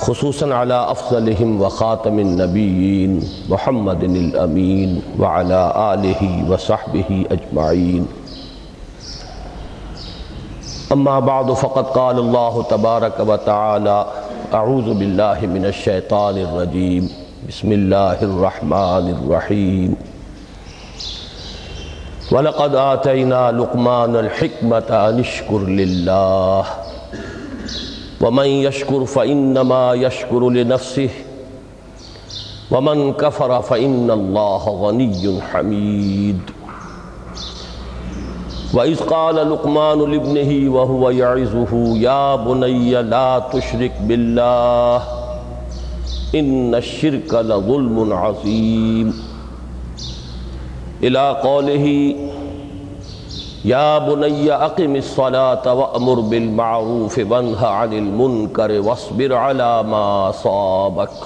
خصوصاً علی افضلہم وخاتم النبیین محمد الامین وعلی آلہ وصحبہ اجمعین اما بعد فقد قال اللہ تبارک وتعالی اعوذ باللہ من الشیطان الرجیم بسم اللہ الرحمن الرحیم وَلَقَدْ آتَيْنَا لُقْمَانَ الْحِكْمَةَ أَنِ اشْكُرْ لِلَّهِ وَمَنْ يَشْكُرْ فَإِنَّمَا يَشْكُرُ لِنَفْسِهِ وَمَنْ كَفَرَ فَإِنَّ اللَّهَ غَنِيٌّ حَمِيدٌ وَإِذْ قَالَ لُقْمَانُ لِابْنِهِ وَهُوَ يَعِظُهُ يَا بُنَيَّ لَا تُشْرِكْ بِاللَّهِ إِنَّ الشِّرْكَ لَظُلْمٌ عَظِيمٌ إلى قوله يا بني أقم الصلاة وأمر بالمعروف وانه عن المنكر واصبر على ما أصابك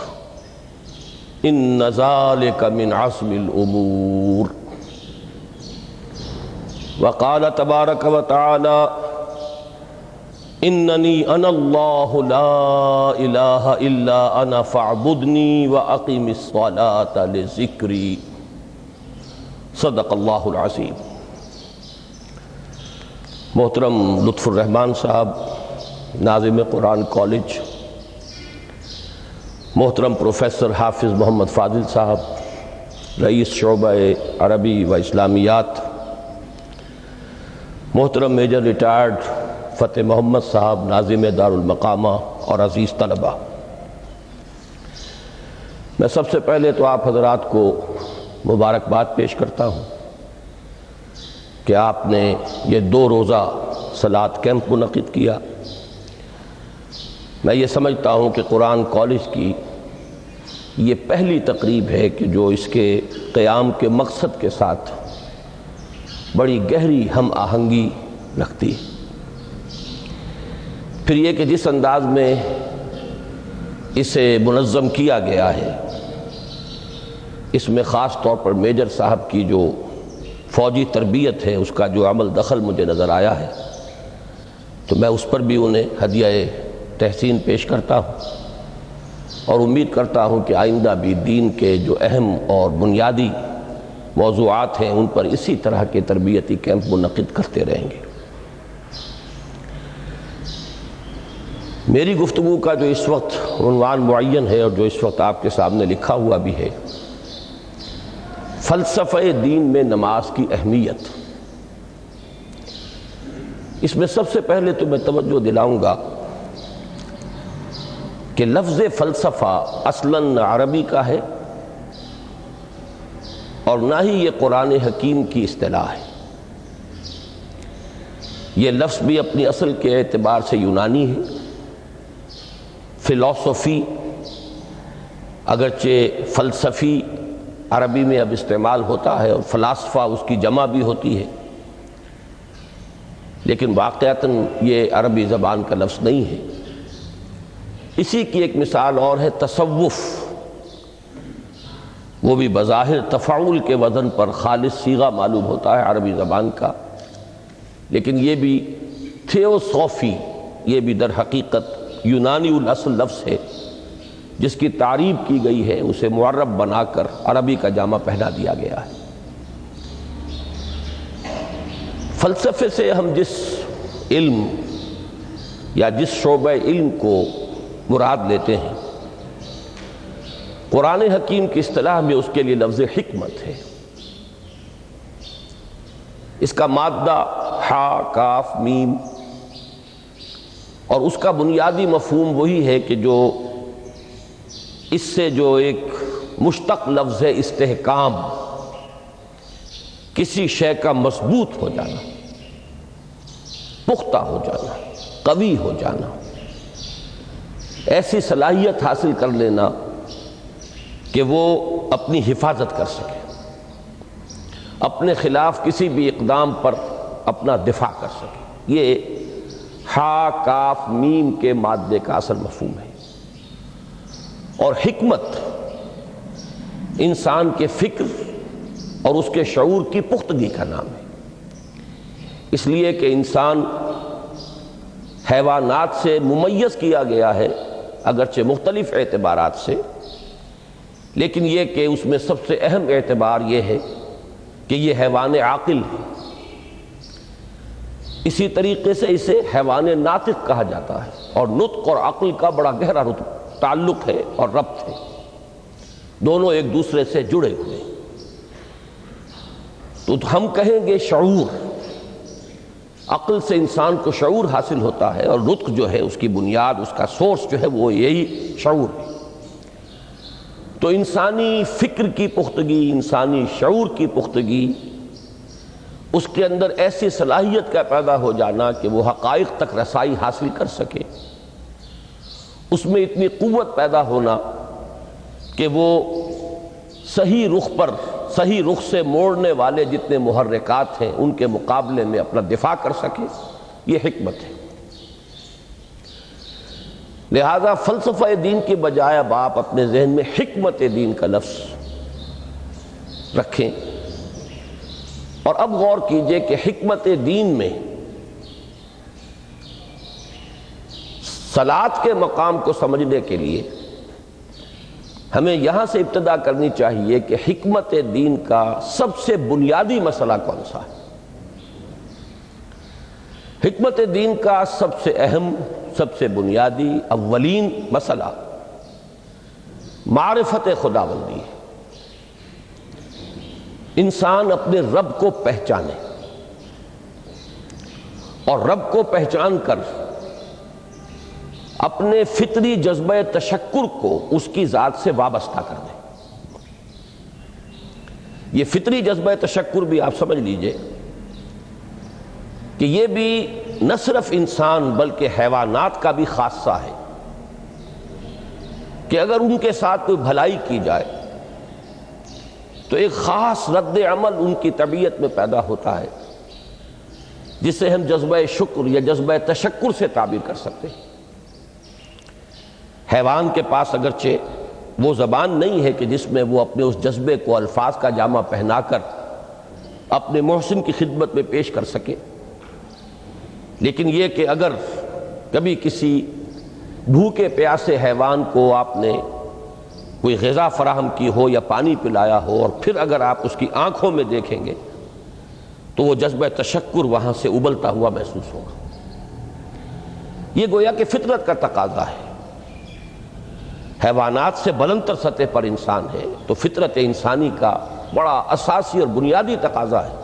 إن ذلك من عزم الأمور وقال تبارك وتعالى إنني أنا الله لا إله إلا أنا فاعبدني وأقم الصلاة لذكري صدق اللہ العظیم۔ محترم لطف الرحمان صاحب ناظم قرآن کالج، محترم پروفیسر حافظ محمد فاضل صاحب رئیس شعبہ عربی و اسلامیات، محترم میجر ریٹائرڈ فتح محمد صاحب ناظم دارالمقامہ اور عزیز طلبہ، میں سب سے پہلے تو آپ حضرات کو مبارکباد پیش کرتا ہوں کہ آپ نے یہ 2 روزہ صلاۃ کیمپ منعقد کیا۔ میں یہ سمجھتا ہوں کہ قرآن کالج کی یہ پہلی تقریب ہے کہ جو اس کے قیام کے مقصد کے ساتھ بڑی گہری ہم آہنگی رکھتی ہے۔ پھر یہ کہ جس انداز میں اسے منظم کیا گیا ہے، اس میں خاص طور پر میجر صاحب کی جو فوجی تربیت ہے اس کا جو عمل دخل مجھے نظر آیا ہے، تو میں اس پر بھی انہیں ہدیہ تحسین پیش کرتا ہوں اور امید کرتا ہوں کہ آئندہ بھی دین کے جو اہم اور بنیادی موضوعات ہیں ان پر اسی طرح کے تربیتی کیمپ منعقد کرتے رہیں گے۔ میری گفتگو کا جو اس وقت عنوان معین ہے اور جو اس وقت آپ کے سامنے لکھا ہوا بھی ہے، فلسفہ دین میں نماز کی اہمیت، اس میں سب سے پہلے تو میں توجہ دلاؤں گا کہ لفظ فلسفہ اصلاً عربی کا ہے اور نہ ہی یہ قرآن حکیم کی اصطلاح ہے۔ یہ لفظ بھی اپنی اصل کے اعتبار سے یونانی ہے۔ فلسفی اگرچہ فلسفی عربی میں اب استعمال ہوتا ہے اور فلاسفہ اس کی جمع بھی ہوتی ہے، لیکن واقعتاً یہ عربی زبان کا لفظ نہیں ہے۔ اسی کی ایک مثال اور ہے تصوف، وہ بھی بظاہر تفاعل کے وزن پر خالص صیغہ معلوم ہوتا ہے عربی زبان کا، لیکن یہ بھی تھیوسوفی، یہ بھی در حقیقت یونانی الاصل لفظ ہے جس کی تعریب کی گئی ہے، اسے معرب بنا کر عربی کا جامہ پہنا دیا گیا ہے۔ فلسفے سے ہم جس علم یا جس شعبہ علم کو مراد لیتے ہیں، قرآن حکیم کی اصطلاح میں اس کے لیے لفظ حکمت ہے۔ اس کا مادہ ہا کاف میم، اور اس کا بنیادی مفہوم وہی ہے کہ جو اس سے جو ایک مشتق لفظ ہے استحکام، کسی شے کا مضبوط ہو جانا، پختہ ہو جانا، قوی ہو جانا، ایسی صلاحیت حاصل کر لینا کہ وہ اپنی حفاظت کر سکے، اپنے خلاف کسی بھی اقدام پر اپنا دفاع کر سکے۔ یہ ہا کاف میم کے مادے کا اصل مفہوم ہے۔ اور حکمت انسان کے فکر اور اس کے شعور کی پختگی کا نام ہے، اس لیے کہ انسان حیوانات سے ممیز کیا گیا ہے اگرچہ مختلف اعتبارات سے، لیکن یہ کہ اس میں سب سے اہم اعتبار یہ ہے کہ یہ حیوان عاقل ہے۔ اسی طریقے سے اسے حیوان ناطق کہا جاتا ہے، اور نطق اور عقل کا بڑا گہرا تعلق ہے اور ربط ہے، دونوں ایک دوسرے سے جڑے ہوئے ہیں۔ تو ہم کہیں گے شعور، عقل سے انسان کو شعور حاصل ہوتا ہے، اور نطق جو ہے اس کی بنیاد، اس کا سورس جو ہے وہ یہی شعور ہے۔ تو انسانی فکر کی پختگی، انسانی شعور کی پختگی، اس کے اندر ایسی صلاحیت کا پیدا ہو جانا کہ وہ حقائق تک رسائی حاصل کر سکے، اس میں اتنی قوت پیدا ہونا کہ وہ صحیح رخ پر، صحیح رخ سے موڑنے والے جتنے محرکات ہیں ان کے مقابلے میں اپنا دفاع کر سکے، یہ حکمت ہے۔ لہذا فلسفہ دین کی بجائے اب آپ اپنے ذہن میں حکمت دین کا لفظ رکھیں، اور اب غور کیجئے کہ حکمت دین میں صلاۃ کے مقام کو سمجھنے کے لیے ہمیں یہاں سے ابتدا کرنی چاہیے کہ حکمت دین کا سب سے بنیادی مسئلہ کون سا ہے۔ حکمت دین کا سب سے اہم، سب سے بنیادی، اولین مسئلہ معرفت خداوندی ہے۔ انسان اپنے رب کو پہچانے، اور رب کو پہچان کر اپنے فطری جذبہ تشکر کو اس کی ذات سے وابستہ کر دیں۔ یہ فطری جذبہ تشکر بھی آپ سمجھ لیجئے کہ یہ بھی نہ صرف انسان بلکہ حیوانات کا بھی خاصہ ہے، کہ اگر ان کے ساتھ کوئی بھلائی کی جائے تو ایک خاص رد عمل ان کی طبیعت میں پیدا ہوتا ہے، جسے ہم جذبہ شکر یا جذبہ تشکر سے تعبیر کر سکتے ہیں۔ حیوان کے پاس اگرچہ وہ زبان نہیں ہے کہ جس میں وہ اپنے اس جذبے کو الفاظ کا جامہ پہنا کر اپنے محسن کی خدمت میں پیش کر سکے، لیکن یہ کہ اگر کبھی کسی بھوکے پیاسے حیوان کو آپ نے کوئی غذا فراہم کی ہو یا پانی پلایا ہو، اور پھر اگر آپ اس کی آنکھوں میں دیکھیں گے تو وہ جذبہ تشکر وہاں سے ابلتا ہوا محسوس ہوگا۔ یہ گویا کہ فطرت کا تقاضا ہے، حیوانات سے بلندتر سطح پر انسان ہے، تو فطرت انسانی کا بڑا اساسی اور بنیادی تقاضا ہے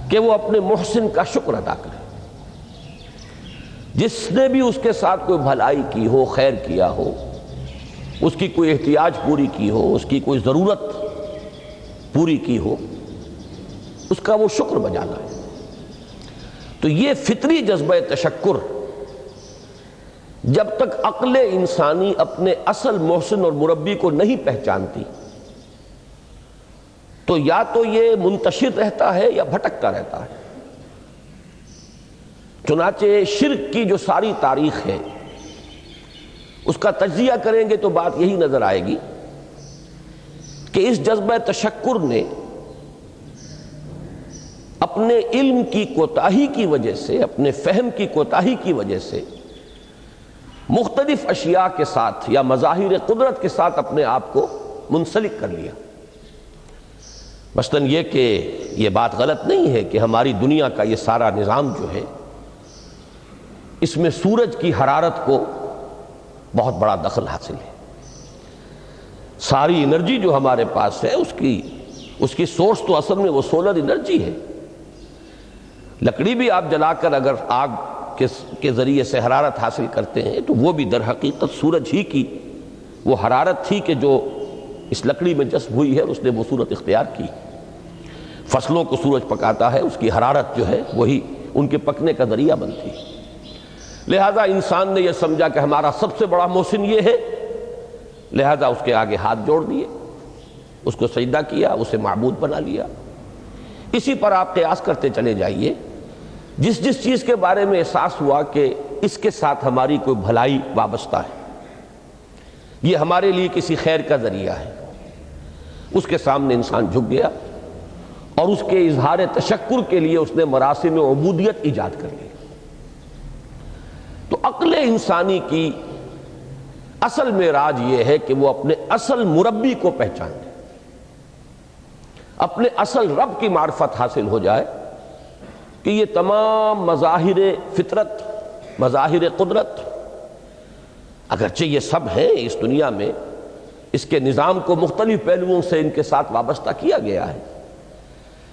کہ وہ اپنے محسن کا شکر ادا کرے، جس نے بھی اس کے ساتھ کوئی بھلائی کی ہو، خیر کیا ہو، اس کی کوئی احتیاج پوری کی ہو، اس کی کوئی ضرورت پوری کی ہو، اس کا وہ شکر بجانا ہے۔ تو یہ فطری جذبہ تشکر جب تک عقل انسانی اپنے اصل محسن اور مربی کو نہیں پہچانتی تو یا تو یہ منتشر رہتا ہے یا بھٹکتا رہتا ہے۔ چنانچہ شرک کی جو ساری تاریخ ہے اس کا تجزیہ کریں گے تو بات یہی نظر آئے گی کہ اس جذبہ تشکر نے اپنے علم کی کوتاہی کی وجہ سے، اپنے فہم کی کوتاہی کی وجہ سے مختلف اشیاء کے ساتھ یا مظاہر قدرت کے ساتھ اپنے آپ کو منسلک کر لیا۔ مثلاً یہ کہ یہ بات غلط نہیں ہے کہ ہماری دنیا کا یہ سارا نظام جو ہے اس میں سورج کی حرارت کو بہت بڑا دخل حاصل ہے۔ ساری انرجی جو ہمارے پاس ہے اس کی سورس تو اصل میں وہ سولر انرجی ہے۔ لکڑی بھی آپ جلا کر اگر آگ کے ذریعے سے حرارت حاصل کرتے ہیں تو وہ بھی در حقیقت سورج ہی کی وہ حرارت تھی کہ جو اس لکڑی میں جذب ہوئی ہے، اس نے وہ صورت اختیار کی۔ فصلوں کو سورج پکاتا ہے، اس کی حرارت جو ہے وہی ان کے پکنے کا ذریعہ بنتی ہے۔ لہذا انسان نے یہ سمجھا کہ ہمارا سب سے بڑا محسن یہ ہے، لہذا اس کے آگے ہاتھ جوڑ دیے، اس کو سجدہ کیا، اسے معبود بنا لیا۔ اسی پر آپ قیاس کرتے چلے جائیے، جس چیز کے بارے میں احساس ہوا کہ اس کے ساتھ ہماری کوئی بھلائی وابستہ ہے، یہ ہمارے لیے کسی خیر کا ذریعہ ہے، اس کے سامنے انسان جھک گیا اور اس کے اظہار تشکر کے لیے اس نے مراسم عبودیت ایجاد کر لی۔ تو عقل انسانی کی اصل معراج یہ ہے کہ وہ اپنے اصل مربی کو پہچان لے، اپنے اصل رب کی معرفت حاصل ہو جائے کہ یہ تمام مظاہر فطرت، مظاہر قدرت، اگرچہ یہ سب ہیں اس دنیا میں، اس کے نظام کو مختلف پہلوؤں سے ان کے ساتھ وابستہ کیا گیا ہے،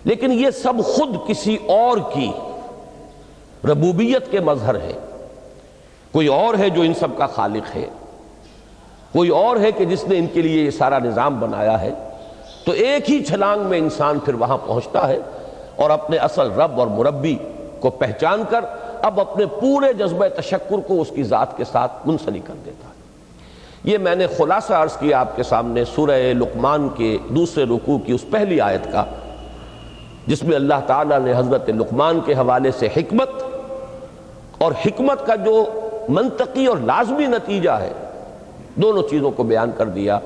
لیکن یہ سب خود کسی اور کی ربوبیت کے مظہر ہے۔ کوئی اور ہے جو ان سب کا خالق ہے، کوئی اور ہے کہ جس نے ان کے لیے یہ سارا نظام بنایا ہے۔ تو ایک ہی چھلانگ میں انسان پھر وہاں پہنچتا ہے اور اپنے اصل رب اور مربی کو پہچان کر اب اپنے پورے جذبہ تشکر کو اس کی ذات کے ساتھ منسلک کر دیتا ہے۔ یہ میں نے خلاصہ عرض کیا آپ کے سامنے سورہ لقمان کے دوسرے رکوع کی اس پہلی آیت کا، جس میں اللہ تعالیٰ نے حضرت لقمان کے حوالے سے حکمت اور حکمت کا جو منطقی اور لازمی نتیجہ ہے دونوں چیزوں کو بیان کر دیا۔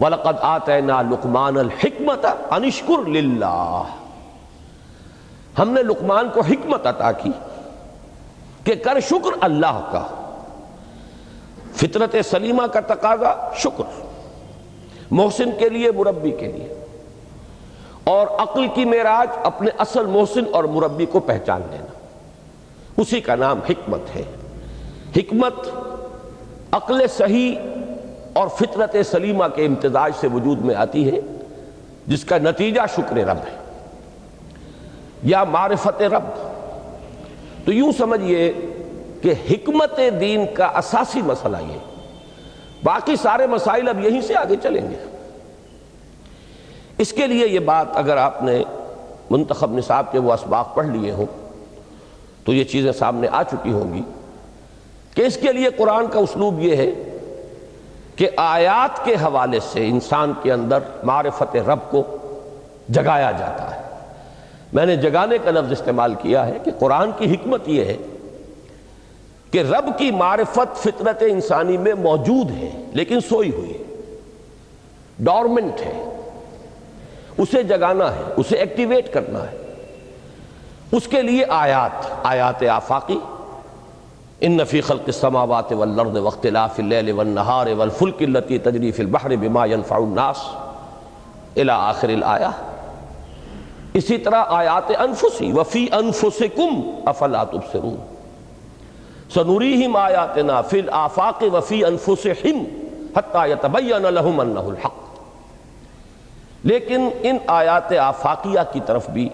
وَلَقَدْ آتَيْنَا لُقْمَانَ الْحِكْمَةَ أَنِ اشْكُرْ لِلَّهِ، ہم نے لقمان کو حکمت عطا کی کہ کر شکر اللہ کا۔ فطرت سلیمہ کا تقاضا شکر، محسن کے لیے، مربی کے لیے، اور عقل کی معراج اپنے اصل محسن اور مربی کو پہچان لینا، اسی کا نام حکمت ہے۔ حکمت عقل صحیح اور فطرت سلیمہ کے امتزاج سے وجود میں آتی ہے، جس کا نتیجہ شکر رب ہے یا معرفت رب۔ تو یوں سمجھئے کہ حکمت دین کا اساسی مسئلہ یہ، باقی سارے مسائل اب یہیں سے آگے چلیں گے۔ اس کے لیے یہ بات اگر آپ نے منتخب نصاب کے وہ اسباق پڑھ لیے ہوں تو یہ چیزیں سامنے آ چکی ہوں گی کہ اس کے لیے قرآن کا اسلوب یہ ہے کہ آیات کے حوالے سے انسان کے اندر معرفت رب کو جگایا جاتا ہے۔ میں نے جگانے کا لفظ استعمال کیا ہے کہ قرآن کی حکمت یہ ہے کہ رب کی معرفت فطرت انسانی میں موجود ہے لیکن سوئی ہوئی ہے، ڈورمنٹ ہے، اسے جگانا ہے، اسے ایکٹیویٹ کرنا ہے۔ اس کے لیے آیات آفاقی، ان فی خلق السماوات والارض واختلاف اللیل والنہار والفلک التی تجری فی البحر بما ينفع الناس الی آخر الآیہ۔ اسی طرح آیات انفسی وفی انفسکم افلا تبصرون، سنریہم آیاتنا فی الآفاق وفی انفسہم حتی یتبین لہم انہ الحق۔ لیکن ان آیات آفاقیہ کی طرف بھی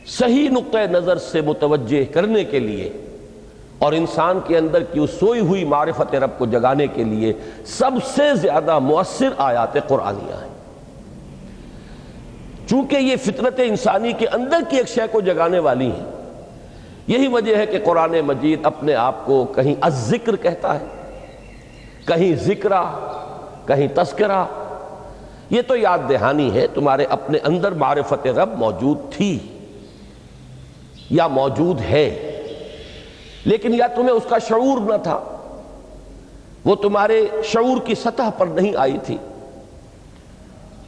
صحیح نقطہ نظر سے متوجہ کرنے کے لیے اور انسان کے اندر کی اس سوئی ہوئی معرفت رب کو جگانے کے لیے سب سے زیادہ مؤثر آیات قرآنیہ ہیں، چونکہ یہ فطرت انسانی کے اندر کی ایک شے کو جگانے والی ہیں۔ یہی وجہ ہے کہ قرآن مجید اپنے آپ کو کہیں الذکر کہتا ہے، کہیں ذکرہ، کہیں تذکرہ۔ یہ تو یاد دہانی ہے، تمہارے اپنے اندر معرفت رب موجود تھی یا موجود ہے، لیکن یا تمہیں اس کا شعور نہ تھا، وہ تمہارے شعور کی سطح پر نہیں آئی تھی،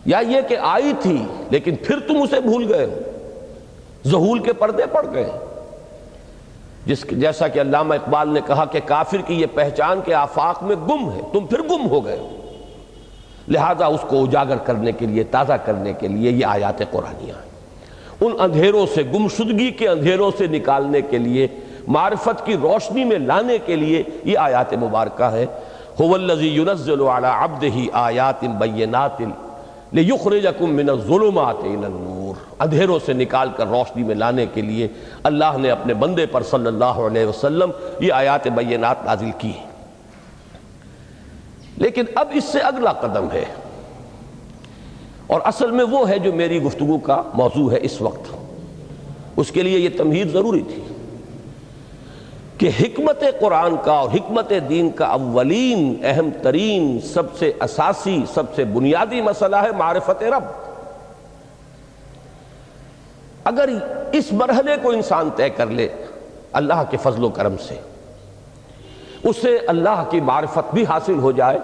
یا یہ کہ آئی تھی لیکن پھر تم اسے بھول گئے ہو، ذہول کے پردے پڑ گئے۔ جیسا کہ علامہ اقبال نے کہا کہ کافر کی یہ پہچان کے آفاق میں گم ہے، تم پھر گم ہو گئے ہو۔ لہذا اس کو اجاگر کرنے کے لیے، تازہ کرنے کے لیے یہ آیات قرآنیہ ہیں، ان اندھیروں سے، گمشدگی کے اندھیروں سے نکالنے کے لیے، معرفت کی روشنی میں لانے کے لیے یہ آیات مبارکہ ہے۔ هو الذی ينزل على عبده آیات بینات لِيُخْرِجَكُم مِّنَ الظُّلُمَاتِ إِلَى النُّورِ، اندھیروں سے نکال کر روشنی میں لانے کے لیے اللہ نے اپنے بندے پر صلی اللہ علیہ وسلم یہ آیات بینات نازل کی ہیں۔ لیکن اب اس سے اگلا قدم ہے، اور اصل میں وہ ہے جو میری گفتگو کا موضوع ہے اس وقت۔ اس کے لیے یہ تمہید ضروری تھی کہ حکمت قرآن کا اور حکمت دین کا اولین، اہم ترین، سب سے اساسی، سب سے بنیادی مسئلہ ہے معرفت رب۔ اگر اس مرحلے کو انسان طے کر لے اللہ کے فضل و کرم سے، اسے اللہ کی معرفت بھی حاصل ہو جائے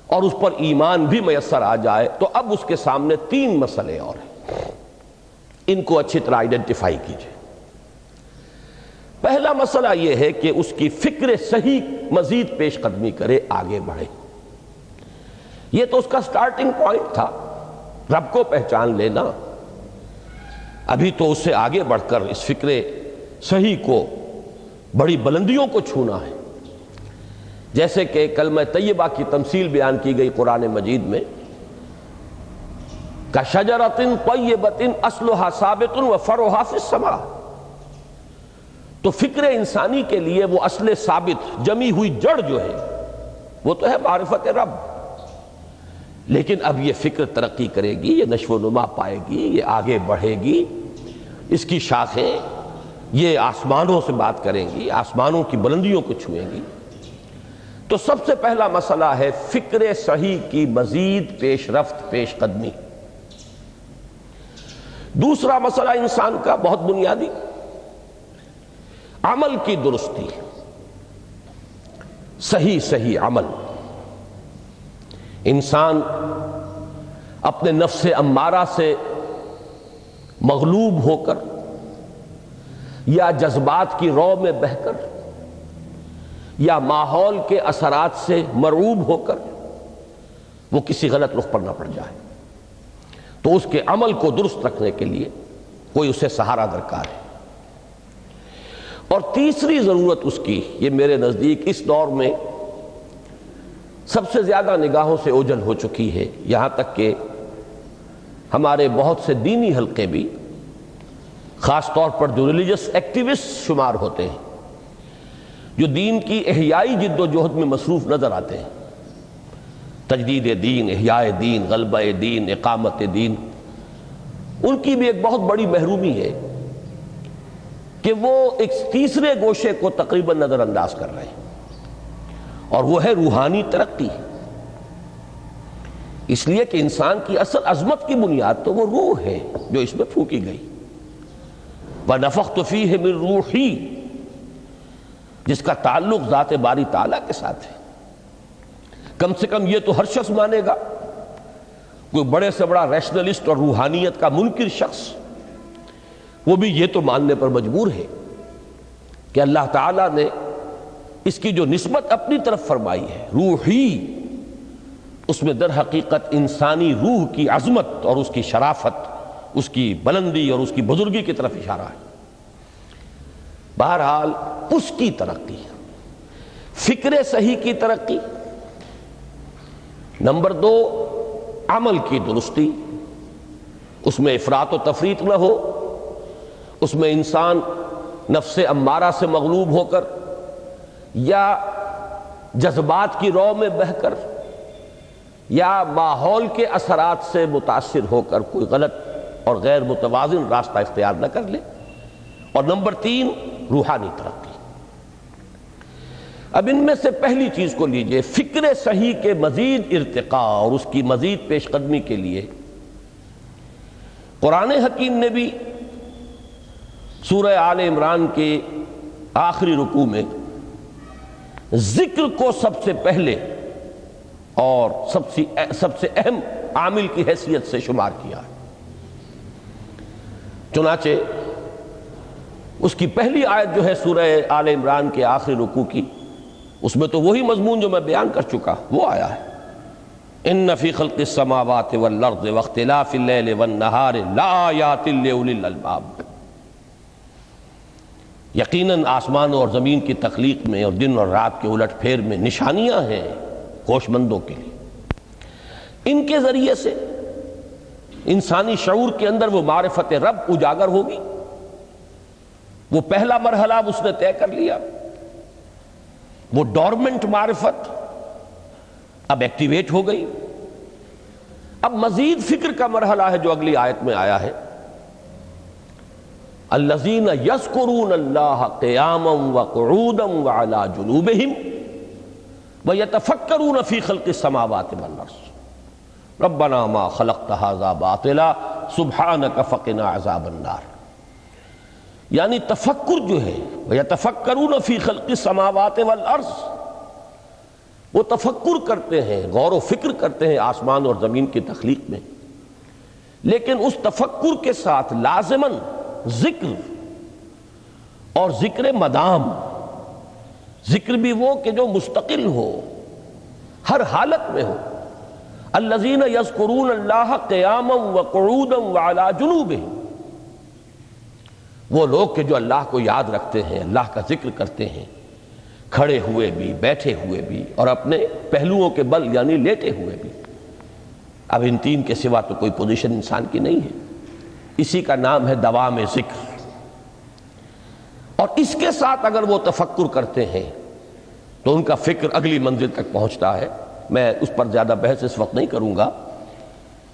اور اس پر ایمان بھی میسر آ جائے، تو اب اس کے سامنے تین مسئلے اور ہیں، ان کو اچھی طرح آئیڈینٹیفائی کیجئے۔ پہلا مسئلہ یہ ہے کہ اس کی فکر صحیح مزید پیش قدمی کرے، آگے بڑھے۔ یہ تو اس کا سٹارٹنگ پوائنٹ تھا، رب کو پہچان لینا۔ ابھی تو اس سے آگے بڑھ کر اس فکر صحیح کو، بڑی بلندیوں کو چھونا ہے۔ جیسے کہ کلمہ طیبہ کی تمثیل بیان کی گئی قرآن مجید میں، کَشَجَرَةٍ طَیِّبَةٍ أَصْلُهَا ثَابِتٌ وَفَرْعُهَا فِي السَّمَاءِ۔ تو فکر انسانی کے لیے وہ اصل ثابت جمی ہوئی جڑ جو ہے وہ تو ہے معرفت رب، لیکن اب یہ فکر ترقی کرے گی، یہ نشو و نما پائے گی، یہ آگے بڑھے گی، اس کی شاخیں یہ آسمانوں سے بات کریں گی، آسمانوں کی بلندیوں کو چھوئیں گی۔ تو سب سے پہلا مسئلہ ہے فکر صحیح کی مزید پیش رفت، پیش قدمی۔ دوسرا مسئلہ انسان کا بہت بنیادی، عمل کی درستی، صحیح عمل۔ انسان اپنے نفس امارہ سے مغلوب ہو کر یا جذبات کی رو میں بہہ کر یا ماحول کے اثرات سے مرعوب ہو کر وہ کسی غلط رخ پر نہ پڑ جائے، تو اس کے عمل کو درست رکھنے کے لیے کوئی اسے سہارا درکار ہے۔ اور تیسری ضرورت اس کی، یہ میرے نزدیک اس دور میں سب سے زیادہ نگاہوں سے اوجھل ہو چکی ہے، یہاں تک کہ ہمارے بہت سے دینی حلقے بھی، خاص طور پر جو ریلیجس ایکٹیوسٹ شمار ہوتے ہیں، جو دین کی احیائی جد و جہد میں مصروف نظر آتے ہیں، تجدید دین، احیاء دین، غلبہ دین، اقامت دین، ان کی بھی ایک بہت بڑی محرومی ہے کہ وہ ایک تیسرے گوشے کو تقریباً نظر انداز کر رہے ہیں، اور وہ ہے روحانی ترقی۔ اس لیے کہ انسان کی اصل عظمت کی بنیاد تو وہ روح ہے جو اس میں پھونکی گئی، وَنَفَخْتُ فِيهِ مِن رُوحِي، جس کا تعلق ذات باری تعالیٰ کے ساتھ ہے۔ کم سے کم یہ تو ہر شخص مانے گا، کوئی بڑے سے بڑا ریشنلسٹ اور روحانیت کا منکر شخص وہ بھی یہ تو ماننے پر مجبور ہے کہ اللہ تعالیٰ نے اس کی جو نسبت اپنی طرف فرمائی ہے، روحی، اس میں در حقیقت انسانی روح کی عظمت اور اس کی شرافت، اس کی بلندی اور اس کی بزرگی کی طرف اشارہ ہے۔ بہرحال اس کی ترقی، فکر صحیح کی ترقی۔ نمبر 2، عمل کی درستی، اس میں افراط و تفریط نہ ہو، اس میں انسان نفس امارہ سے مغلوب ہو کر یا جذبات کی رو میں بہہ کر یا ماحول کے اثرات سے متاثر ہو کر کوئی غلط اور غیر متوازن راستہ اختیار نہ کر لے۔ اور نمبر 3، روحانی ترقی۔ اب ان میں سے پہلی چیز کو لیجئے، فکر صحیح کے مزید ارتقاء اور اس کی مزید پیش قدمی کے لیے قرآن حکیم نے بھی سورہ آل عمران کے آخری رکوع میں ذکر کو سب سے پہلے اور سب سے اہم عامل کی حیثیت سے شمار کیا ہے۔ چنانچہ اس کی پہلی آیت جو ہے سورہ آل عمران کے آخری رکوع کی، اس میں تو وہی مضمون جو میں بیان کر چکا وہ آیا ہے، ان فی خلق السماوات والارض واختلاف اللیل والنہار لآیات لأولی الالباب۔ یقیناً آسمان اور زمین کی تخلیق میں اور دن اور رات کے الٹ پھیر میں نشانیاں ہیں ہوش مندوں کے لیے۔ ان کے ذریعے سے انسانی شعور کے اندر وہ معرفت رب اجاگر ہوگی۔ وہ پہلا مرحلہ اب اس نے طے کر لیا، وہ ڈورمنٹ معرفت اب ایکٹیویٹ ہو گئی۔ اب مزید فکر کا مرحلہ ہے جو اگلی آیت میں آیا ہے، الذین یذکرون اللہ قیاما وقعودا وعلی جنوبہم ویتفکرون فی خلق السماوات والارض ربنا ما خلقت ھذا باطلا سبحانک فقنا عذاب النار۔ یعنی تفکر جو ہے، ویتفکرون فی خلق السماوات والارض، وہ تفکر کرتے ہیں، غور و فکر کرتے ہیں آسمان اور زمین کی تخلیق میں، لیکن اس تفکر کے ساتھ لازماً ذکر اور ذکر مدام، ذکر بھی وہ کہ جو مستقل ہو، ہر حالت میں ہو۔ الذین یذکرون اللہ قیاما وقعودا وعلی جنوبہم، وہ لوگ کہ جو اللہ کو یاد رکھتے ہیں، اللہ کا ذکر کرتے ہیں، کھڑے ہوئے بھی، بیٹھے ہوئے بھی، اور اپنے پہلوؤں کے بل یعنی لیٹے ہوئے بھی۔ اب ان تین کے سوا تو کوئی پوزیشن انسان کی نہیں ہے، اسی کا نام ہے دوام ذکر۔ اور اس کے ساتھ اگر وہ تفکر کرتے ہیں تو ان کا فکر اگلی منزل تک پہنچتا ہے۔ میں اس پر زیادہ بحث اس وقت نہیں کروں گا،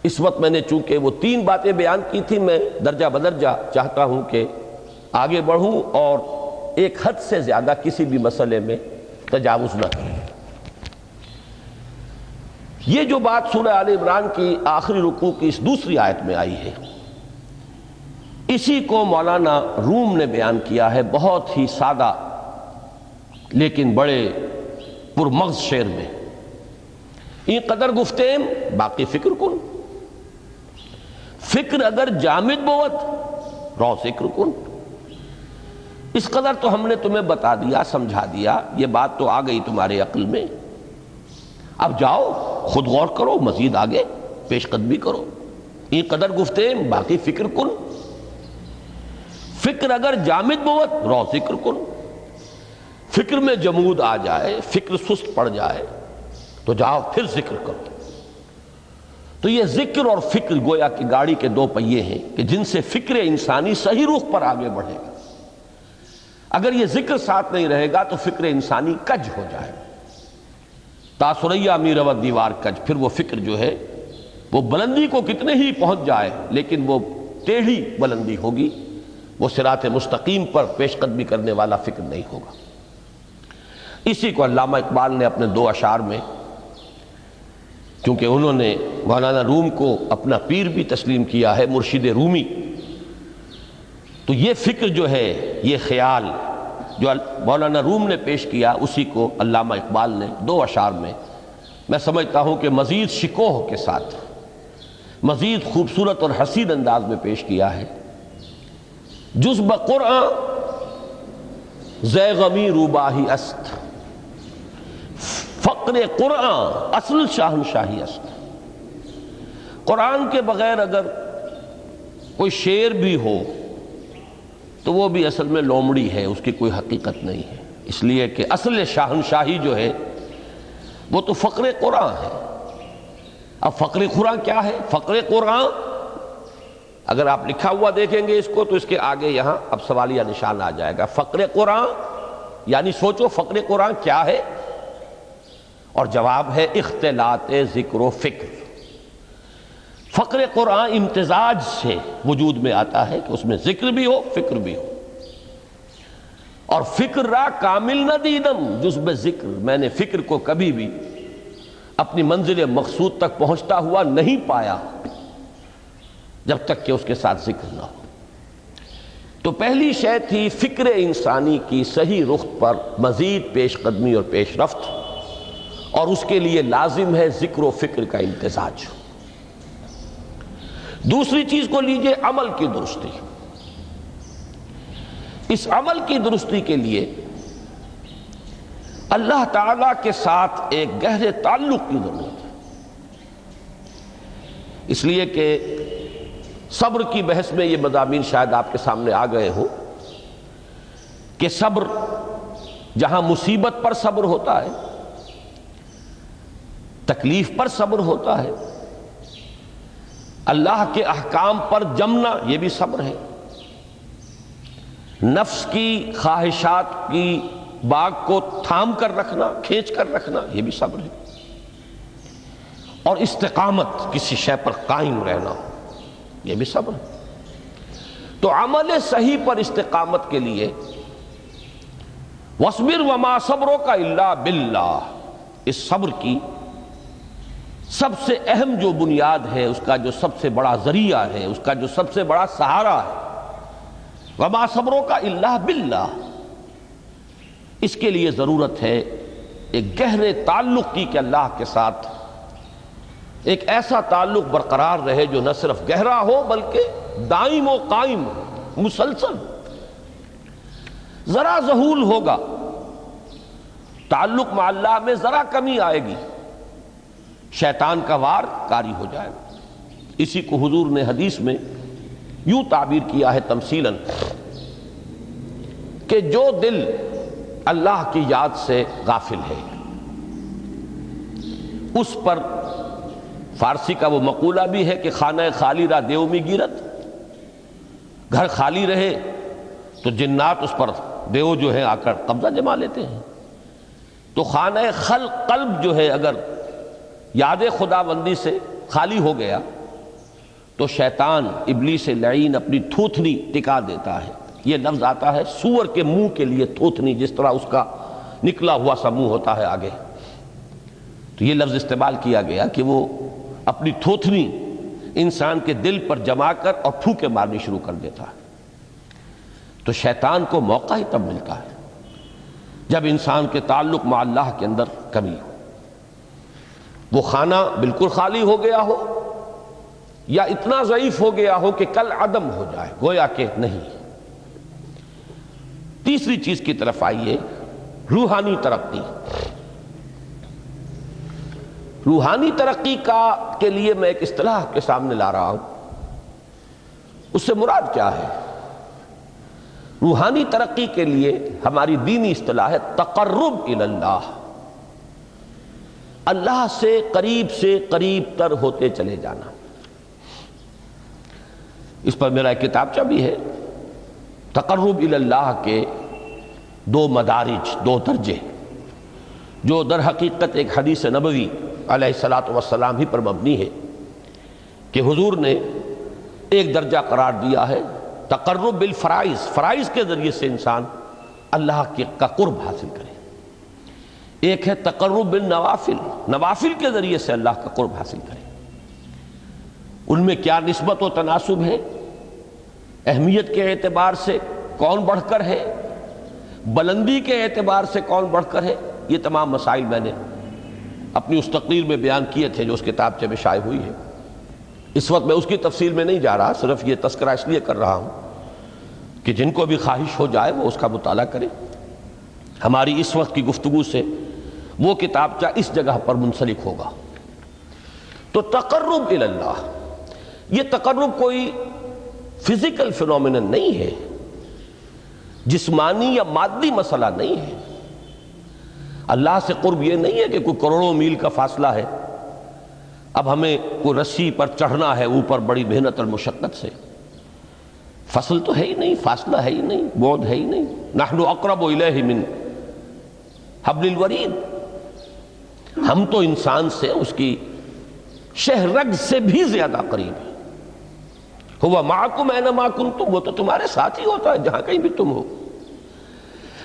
اس وقت میں نے چونکہ وہ تین باتیں بیان کی تھی، میں درجہ بدرجہ چاہتا ہوں کہ آگے بڑھوں اور ایک حد سے زیادہ کسی بھی مسئلے میں تجاوز نہ کریں۔ یہ جو بات سورہ آل عمران کی آخری رکوع کی اس دوسری آیت میں آئی ہے، اسی کو مولانا روم نے بیان کیا ہے بہت ہی سادہ لیکن بڑے پرمغز شعر میں۔ این قدر گفتیم باقی فکر کن، فکر اگر جامد بوت رو ذکر کن۔ اس قدر تو ہم نے تمہیں بتا دیا، سمجھا دیا، یہ بات تو آ گئی تمہارے عقل میں، اب جاؤ خود غور کرو، مزید آگے پیش قدمی کرو۔ این قدر گفتیم باقی فکر کن، فکر اگر جامد بوت رو ذکر کن۔ فکر میں جمود آ جائے، فکر سست پڑ جائے تو جاؤ پھر ذکر کرو۔ تو یہ ذکر اور فکر گویا کہ گاڑی کے دو پہیے ہیں کہ جن سے فکر انسانی صحیح رخ پر آگے بڑھے گا۔ اگر یہ ذکر ساتھ نہیں رہے گا تو فکر انسانی کج ہو جائے گا۔ تا ثریا می رود دیوار کج، پھر وہ فکر جو ہے وہ بلندی کو کتنے ہی پہنچ جائے لیکن وہ ٹیڑھی بلندی ہوگی، وہ صراط مستقیم پر پیش قدمی کرنے والا فکر نہیں ہوگا۔ اسی کو علامہ اقبال نے اپنے دو اشعار میں، چونکہ انہوں نے مولانا روم کو اپنا پیر بھی تسلیم کیا ہے، مرشد رومی، تو یہ فکر جو ہے، یہ خیال جو مولانا روم نے پیش کیا، اسی کو علامہ اقبال نے دو اشعار میں سمجھتا ہوں کہ مزید شکوہ کے ساتھ، مزید خوبصورت اور حسین انداز میں پیش کیا ہے۔ جز بقرآن زے غمی روباہی است، فقر قرآن اصل شاہنشاہی است۔ قرآن کے بغیر اگر کوئی شعر بھی ہو تو وہ بھی اصل میں لومڑی ہے، اس کی کوئی حقیقت نہیں ہے، اس لیے کہ اصل شاہنشاہی جو ہے وہ تو فقر قرآن ہے۔ اب فقر قرآن کیا ہے؟ فقر قرآن اگر آپ لکھا ہوا دیکھیں گے اس کو تو اس کے آگے یہاں اب سوالیہ نشان آ جائے گا۔ فقر قرآن یعنی سوچو فقر قرآن کیا ہے، اور جواب ہے اختلاط ذکر و فکر۔ فقر قرآن امتزاج سے وجود میں آتا ہے کہ اس میں ذکر بھی ہو، فکر بھی ہو۔ اور فکر را کامل نہ دیدم جز بذکر، میں نے فکر کو کبھی بھی اپنی منزل مقصود تک پہنچتا ہوا نہیں پایا جب تک کہ اس کے ساتھ ذکر نہ ہو۔ تو پہلی شے تھی فکر انسانی کی صحیح رخ پر مزید پیش قدمی اور پیش رفت، اور اس کے لیے لازم ہے ذکر و فکر کا امتزاج۔ دوسری چیز کو لیجئے عمل کی درستی۔ اس عمل کی درستی کے لیے اللہ تعالیٰ کے ساتھ ایک گہرے تعلق کی ضرورت ہے، اس لیے کہ صبر کی بحث میں یہ مضامین شاید آپ کے سامنے آ گئے ہوں کہ صبر، جہاں مصیبت پر صبر ہوتا ہے، تکلیف پر صبر ہوتا ہے، اللہ کے احکام پر جمنا یہ بھی صبر ہے، نفس کی خواہشات کی باغ کو تھام کر رکھنا، کھینچ کر رکھنا یہ بھی صبر ہے، اور استقامت کسی شے پر قائم رہنا یہ بھی صبر ہے۔ تو عمل صحیح پر استقامت کے لیے وَاصْبِرْ وَمَا صَبْرُكَ إِلَّا بِاللَّهِ، اس صبر کی سب سے اہم جو بنیاد ہے، اس کا جو سب سے بڑا ذریعہ ہے، اس کا جو سب سے بڑا سہارا ہے، وَمَا صَبْرُكَ إِلَّا بِاللَّهِ، اس کے لیے ضرورت ہے ایک گہرے تعلق کی کہ اللہ کے ساتھ ایک ایسا تعلق برقرار رہے جو نہ صرف گہرا ہو بلکہ دائم و قائم ہو، مسلسل۔ ذرا ذہول ہوگا، تعلق مع اللہ میں ذرا کمی آئے گی، شیطان کا وار کاری ہو جائے گا۔ اسی کو حضور نے حدیث میں یوں تعبیر کیا ہے تمثیلاً کہ جو دل اللہ کی یاد سے غافل ہے اس پر، فارسی کا وہ مقولہ بھی ہے کہ خانہ خالی را دیو می گیرت، گھر خالی رہے تو جنات اس پر دیو جو ہے آ کر قبضہ جما لیتے ہیں۔ تو خانہ قلب جو ہے اگر یاد خدا بندی سے خالی ہو گیا تو شیطان ابلیس لعین اپنی تھوتنی ٹکا دیتا ہے۔ یہ لفظ آتا ہے سور کے منہ کے لیے تھوتنی، جس طرح اس کا نکلا ہوا سا منہ ہوتا ہے آگے، تو یہ لفظ استعمال کیا گیا کہ وہ اپنی تھوتنی انسان کے دل پر جما کر اور پھوکے مارنی شروع کر دیتا ہے۔ تو شیطان کو موقع ہی تب ملتا ہے جب انسان کے تعلق مع اللہ کے اندر کمی ہو، وہ خانہ بالکل خالی ہو گیا ہو یا اتنا ضعیف ہو گیا ہو کہ کل عدم ہو جائے، گویا کہ نہیں۔ تیسری چیز کی طرف آئیے، روحانی ترقی۔ روحانی ترقی کے لیے میں ایک اصطلاح کے سامنے لا رہا ہوں، اس سے مراد کیا ہے؟ روحانی ترقی کے لیے ہماری دینی اصطلاح ہے تقرب الی اللہ، اللہ سے قریب تر ہوتے چلے جانا۔ اس پر میرا ایک کتابچہ بھی ہے، تقرب الی اللہ کے دو مدارج، دو درجے، جو در حقیقت ایک حدیث نبوی علیہ الصلاۃ والسلام ہی پر مبنی ہے کہ حضور نے ایک درجہ قرار دیا ہے تقرب بالفرائض، فرائض کے ذریعے سے انسان اللہ کا قرب حاصل کرے۔ ایک ہے تقرب بالنوافل، نوافل کے ذریعے سے اللہ کا قرب حاصل کرے۔ ان میں کیا نسبت و تناسب ہے، اہمیت کے اعتبار سے کون بڑھ کر ہے، بلندی کے اعتبار سے کون بڑھ کر ہے، یہ تمام مسائل میں نے اپنی اس تقریر میں بیان کیے تھے جو اس کتابچے میں شائع ہوئی ہے۔ اس وقت میں اس کی تفصیل میں نہیں جا رہا، صرف یہ تذکرہ اس لیے کر رہا ہوں کہ جن کو بھی خواہش ہو جائے وہ اس کا مطالعہ کرے۔ ہماری اس وقت کی گفتگو سے وہ کتابچہ اس جگہ پر منسلک ہوگا۔ تو تقرب الی اللہ، یہ تقرب کوئی فزیکل فینومینن نہیں ہے، جسمانی یا مادی مسئلہ نہیں ہے۔ اللہ سے قرب یہ نہیں ہے کہ کوئی کروڑوں میل کا فاصلہ ہے، اب ہمیں کوئی رسی پر چڑھنا ہے اوپر بڑی محنت اور مشقت سے۔ فصل تو ہے ہی نہیں، فاصلہ ہے ہی نہیں، بعد ہے ہی نہیں۔ نحن اقرب الیہ من حبل الورید، ہم تو انسان سے اس کی شہرگ سے بھی زیادہ قریب ہیں۔ ہوا معکم اینما کنتم، وہ تو تمہارے ساتھ ہی ہوتا ہے جہاں کہیں بھی تم ہو،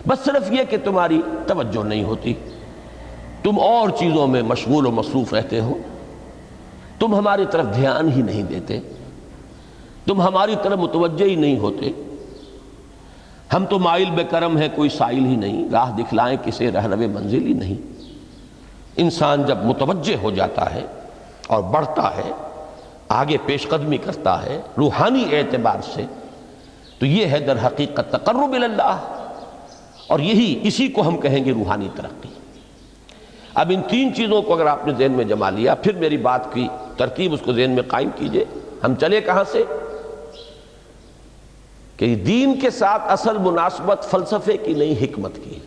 بس صرف یہ کہ تمہاری توجہ نہیں ہوتی، تم اور چیزوں میں مشغول و مصروف رہتے ہو، تم ہماری طرف دھیان ہی نہیں دیتے، تم ہماری طرف متوجہ ہی نہیں ہوتے۔ ہم تو مائل بے کرم ہیں، کوئی سائل ہی نہیں، راہ دکھلائیں کسے رہنو منزل ہی نہیں۔ انسان جب متوجہ ہو جاتا ہے اور بڑھتا ہے، آگے پیش قدمی کرتا ہے روحانی اعتبار سے، تو یہ ہے در حقیقت تقرب الی اللہ، اور اسی کو ہم کہیں گے روحانی ترقی۔ اب ان تین چیزوں کو اگر آپ نے ذہن میں جما لیا، پھر میری بات کی ترتیب اس کو ذہن میں قائم کیجئے۔ ہم چلے کہاں سے کہ دین کے ساتھ اصل مناسبت فلسفے کی نہیں، حکمت کی۔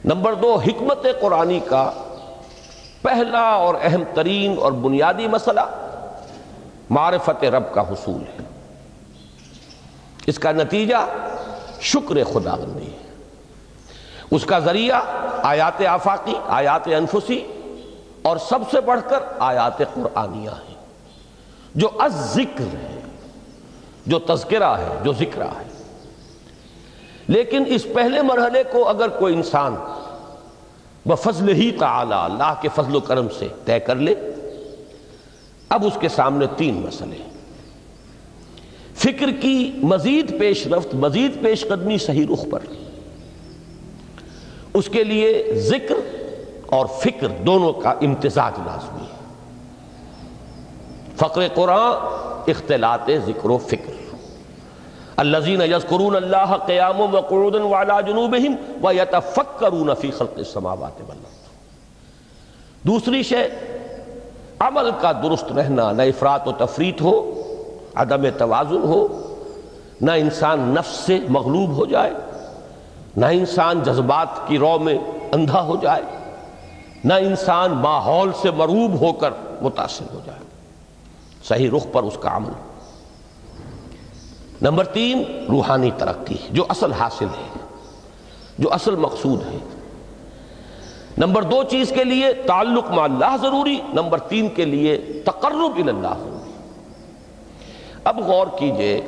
نمبر 2، حکمت قرآنی کا پہلا اور اہم ترین اور بنیادی مسئلہ معرفت رب کا حصول ہے۔ اس کا نتیجہ شکر خداوندی ہے، اس کا ذریعہ آیات آفاقی، آیات انفسی، اور سب سے بڑھ کر آیات قرآنیہ ہیں جو الذکر ہے، جو تذکرہ ہے، جو ذکرہ ہے۔ لیکن اس پہلے مرحلے کو اگر کوئی انسان بفضل ہی تعالی، اللہ کے فضل و کرم سے طے کر لے، اب اس کے سامنے تین مسئلے، فکر کی مزید پیش رفت، مزید پیش قدمی صحیح رخ پر، اس کے لیے ذکر اور فکر دونوں کا امتزاج لازمی ہے۔ فقر قرآن اختلاط ذکر و فکر، الذین یذکرون اللہ قیاما وقعودا وعلی جنوبہم ویتفکرون فی خلق السماوات والارض۔ دوسری شے عمل کا درست رہنا، نہ افراط و تفریط ہو، عدم توازن ہو، نہ انسان نفس سے مغلوب ہو جائے، نہ انسان جذبات کی رو میں اندھا ہو جائے، نہ انسان ماحول سے مرعوب ہو کر متاثر ہو جائے، صحیح رخ پر اس کا عمل۔ نمبر 3 روحانی ترقی، جو اصل حاصل ہے، جو اصل مقصود ہے۔ نمبر 2 چیز کے لیے تعلق مع اللہ ضروری، نمبر 3 کے لیے تقرب الی اللہ ضروری۔ اب غور کیجئے،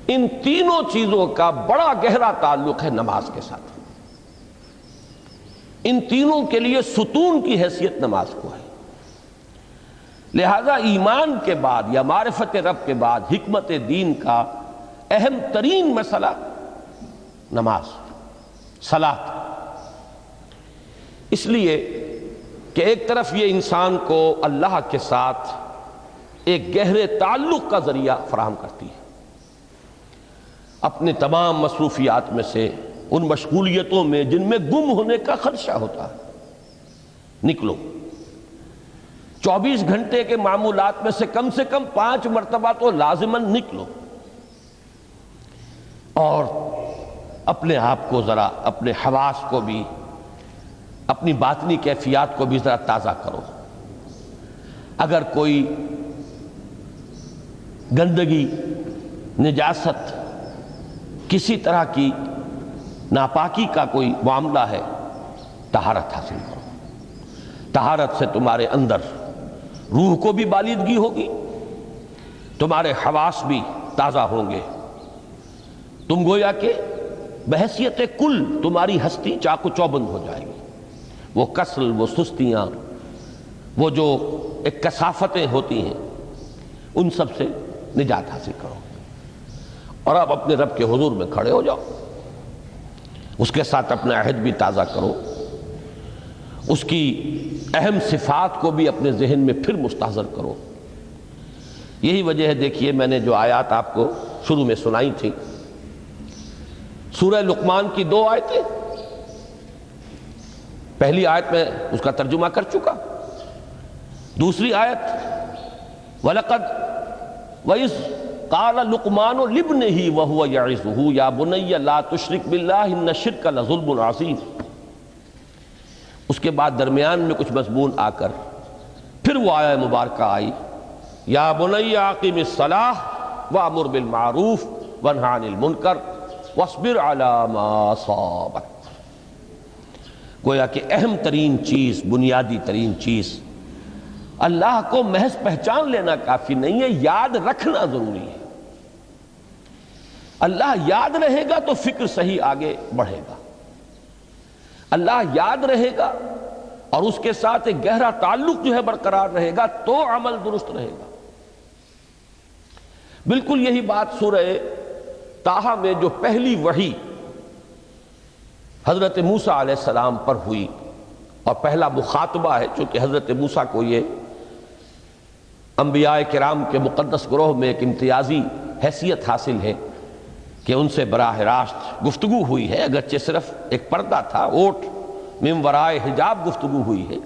ان تینوں چیزوں کا بڑا گہرا تعلق ہے نماز کے ساتھ۔ ان تینوں کے لیے ستون کی حیثیت نماز کو ہے، لہذا ایمان کے بعد یا معرفت رب کے بعد حکمت دین کا اہم ترین مسئلہ نماز، صلاۃ۔ اس لیے کہ ایک طرف یہ انسان کو اللہ کے ساتھ ایک گہرے تعلق کا ذریعہ فراہم کرتی ہے، اپنے تمام مصروفیات میں سے، ان مشغولیتوں میں جن میں گم ہونے کا خدشہ ہوتا ہے، نکلو۔ 24 گھنٹے کے معمولات میں سے کم 5 مرتبہ تو لازماً نکلو، اور اپنے آپ کو ذرا، اپنے حواس کو بھی، اپنی باطنی کیفیات کو بھی ذرا تازہ کرو۔ اگر کوئی گندگی، نجاست، کسی طرح کی ناپاکی کا کوئی معاملہ ہے، طہارت حاصل کرو۔ طہارت سے تمہارے اندر روح کو بھی بالیدگی ہوگی، تمہارے حواس بھی تازہ ہوں گے، تم گویا کہ بحیثیت کل تمہاری ہستی چاق و چوبند ہو جائے گی۔ وہ کسل، وہ سستیاں، وہ جو ایک کثافتیں ہوتی ہیں، ان سب سے نجات حاصل کرو، اور اب اپنے رب کے حضور میں کھڑے ہو جاؤ، اس کے ساتھ اپنا عہد بھی تازہ کرو، اس کی اہم صفات کو بھی اپنے ذہن میں پھر مستحضر کرو۔ یہی وجہ ہے، دیکھیے میں نے جو آیات آپ کو شروع میں سنائی تھی، سورہ لقمان کی 2 آیتیں، پہلی آیت میں اس کا ترجمہ کر چکا، دوسری آیت وَلَقَدْ وَإِذْ قَالَ لُقْمَانُ لِابْنِهِ وَهُوَ يَعِظُهُ يَا بُنَيَّ لَا تُشْرِكْ بِاللَّهِ إِنَّ الشِّرْكَ لَظُلْمٌ عَظِيمٌ۔ اس کے بعد درمیان میں کچھ مضمون آ کر پھر وہ آیہ مبارکہ آئی، یا بنی اقیم الصلاۃ وامر بالمعروف وانہی عن المنکر واصبر علی ما اصابک۔ گویا کہ اہم ترین چیز، بنیادی ترین چیز، اللہ کو محض پہچان لینا کافی نہیں ہے، یاد رکھنا ضروری ہے۔ اللہ یاد رہے گا تو فکر صحیح آگے بڑھے گا، اللہ یاد رہے گا اور اس کے ساتھ ایک گہرا تعلق جو ہے برقرار رہے گا تو عمل درست رہے گا۔ بالکل یہی بات سورہ طٰہٰ میں جو پہلی وحی حضرت موسیٰ علیہ السلام پر ہوئی، اور پہلا مخاطبہ ہے، چونکہ حضرت موسیٰ کو یہ انبیاء کرام کے مقدس گروہ میں ایک امتیازی حیثیت حاصل ہے کہ ان سے براہ راست گفتگو ہوئی ہے، اگرچہ صرف ایک پردہ تھا، اوٹ من ورائے حجاب گفتگو ہوئی ہے،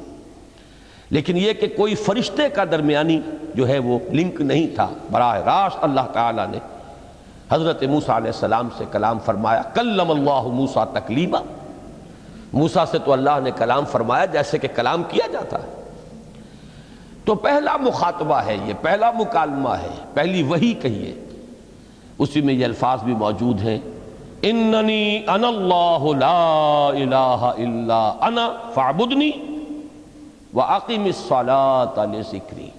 لیکن یہ کہ کوئی فرشتے کا درمیانی جو ہے وہ لنک نہیں تھا، براہ راست اللہ تعالیٰ نے حضرت موسیٰ علیہ السلام سے کلام فرمایا۔ کلم اللہ موسیٰ تکلیما، موسیٰ سے تو اللہ نے کلام فرمایا جیسے کہ کلام کیا جاتا ہے۔ تو پہلا مخاطبہ ہے، یہ پہلا مکالمہ ہے، پہلی وحی کہیے، اسی میں یہ الفاظ بھی موجود ہیں، اننی انا اللہ لا الہ الا انا فاعبدنی واقم الصلاۃ لذکری۔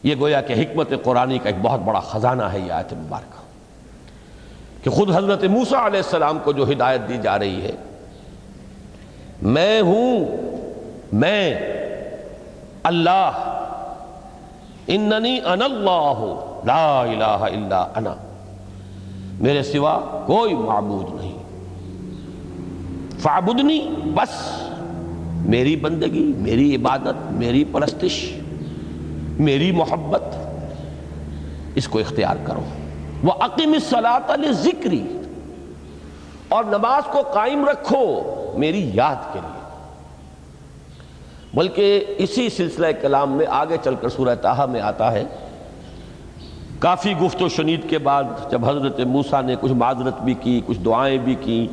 یہ گویا کہ حکمت قرآنی کا ایک بہت بڑا خزانہ ہے یہ آیت مبارکہ، کہ خود حضرت موسیٰ علیہ السلام کو جو ہدایت دی جا رہی ہے، میں ہوں، میں اللہ، اننی انا اللہ لا الہ الا انا، میرے سوا کوئی معبود نہیں، فاعبدنی، بس میری بندگی، میری عبادت، میری پرستش، میری محبت، اس کو اختیار کرو۔ وَأَقِمِ الصَّلَاةَ لِذِكْرِي، اور نماز کو قائم رکھو میری یاد کے لیے۔ بلکہ اسی سلسلہ کلام میں آگے چل کر سورہ طٰہٰ میں آتا ہے، کافی گفت و شنید کے بعد جب حضرت موسیٰ نے کچھ معذرت بھی کی، کچھ دعائیں بھی کی،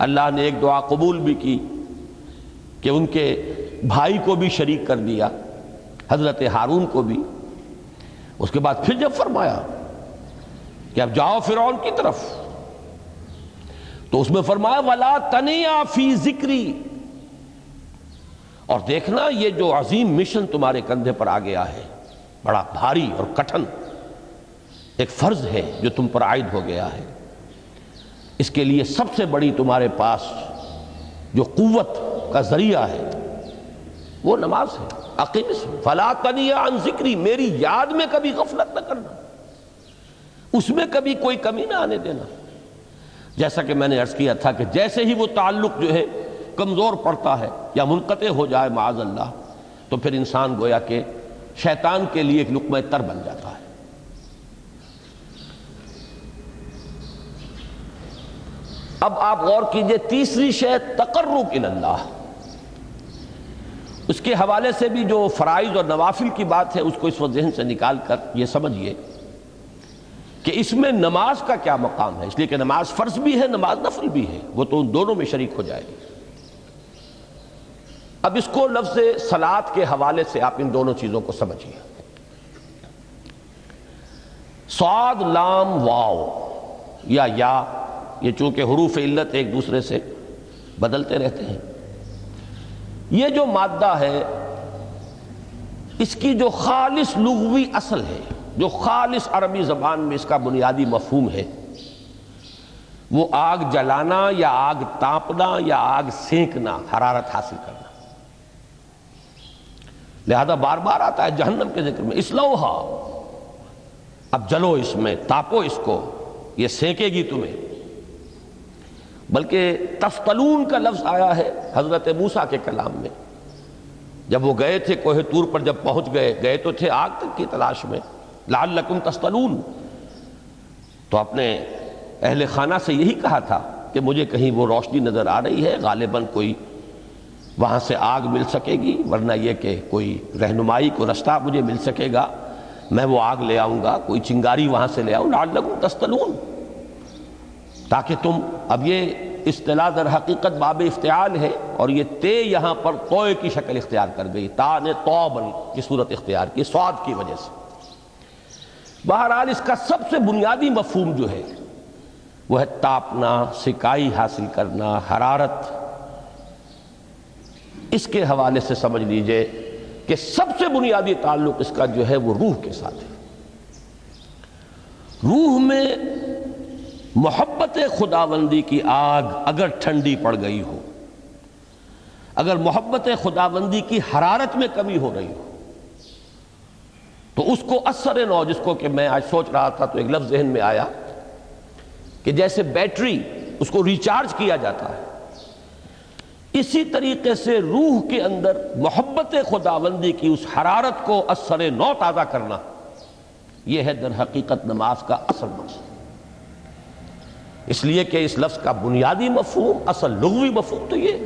اللہ نے ایک دعا قبول بھی کی کہ ان کے بھائی کو بھی شریک کر دیا، حضرت ہارون کو بھی۔ اس کے بعد پھر جب فرمایا کہ اب جاؤ فرعون کی طرف، تو اس میں فرمایا وَلَا تَنِيَا فِي ذِكْرِي، اور دیکھنا یہ جو عظیم مشن تمہارے کندھے پر آ گیا ہے، بڑا بھاری اور کٹھن ایک فرض ہے جو تم پر عائد ہو گیا ہے، اس کے لیے سب سے بڑی تمہارے پاس جو قوت کا ذریعہ ہے وہ نماز ہے۔ اقیم فلا تنیا عن ذکری، میری یاد میں کبھی غفلت نہ کرنا، اس میں کبھی کوئی کمی نہ آنے دینا۔ جیسا کہ میں نے عرض کیا تھا کہ جیسے ہی وہ تعلق جو ہے کمزور پڑتا ہے یا منقطع ہو جائے معاذ اللہ، تو پھر انسان گویا کہ شیطان کے لیے ایک لقمہ تر بن جاتا ہے۔ اب آپ غور کیجئے، تیسری شے تقرب الی اللہ، اس کے حوالے سے بھی جو فرائض اور نوافل کی بات ہے اس کو اس وقت ذہن سے نکال کر یہ سمجھیے کہ اس میں نماز کا کیا مقام ہے، اس لیے کہ نماز فرض بھی ہے، نماز نفل بھی ہے، وہ تو ان دونوں میں شریک ہو جائے گی۔ اب اس کو لفظ صلاۃ کے حوالے سے آپ ان دونوں چیزوں کو سمجھیے۔ صاد لام واو یا یہ چونکہ حروف علت ایک دوسرے سے بدلتے رہتے ہیں، یہ جو مادہ ہے اس کی جو خالص لغوی اصل ہے، جو خالص عربی زبان میں اس کا بنیادی مفہوم ہے، وہ آگ جلانا یا آگ تاپنا یا آگ سینکنا، حرارت حاصل کرنا۔ لہذا بار بار آتا ہے جہنم کے ذکر میں اسلوہا، اب جلو اس میں، تاپو اس کو، یہ سینکے گی تمہیں۔ بلکہ تفتلون کا لفظ آیا ہے حضرت موسیٰ کے کلام میں، جب وہ گئے تھے کوہ طور پر، جب پہنچ گئے تو تھے آگ تک کی تلاش میں، لعلکم تفتلون، تو اپنے اہل خانہ سے یہی کہا تھا کہ مجھے کہیں وہ روشنی نظر آ رہی ہے، غالباً کوئی وہاں سے آگ مل سکے گی، ورنہ یہ کہ کوئی رہنمائی کو رستہ مجھے مل سکے گا، میں وہ آگ لے آؤں گا، کوئی چنگاری وہاں سے لے آؤں، لعلکم تفتلون، تاکہ تم، اب یہ اصطلاح در حقیقت باب افتعال ہے، اور یہ تے یہاں پر توئے کی شکل اختیار کر گئی، تا نے توبن کی صورت اختیار کی صاد کی وجہ سے۔ بہرحال اس کا سب سے بنیادی مفہوم جو ہے وہ ہے تاپنا، سکائی حاصل کرنا، حرارت۔ اس کے حوالے سے سمجھ لیجئے کہ سب سے بنیادی تعلق اس کا جو ہے وہ روح کے ساتھ ہے۔ روح میں محبت خداوندی کی آگ اگر ٹھنڈی پڑ گئی ہو، اگر محبت خداوندی کی حرارت میں کمی ہو رہی ہو، تو اس کو اثر نو، جس کو کہ میں آج سوچ رہا تھا تو ایک لفظ ذہن میں آیا کہ جیسے بیٹری اس کو ریچارج کیا جاتا ہے، اسی طریقے سے روح کے اندر محبت خداوندی کی اس حرارت کو اثر نو تازہ کرنا، یہ ہے در حقیقت نماز کا اصل مقصد۔ اس لیے کہ اس لفظ کا بنیادی مفہوم، اصل لغوی مفہوم تو یہ،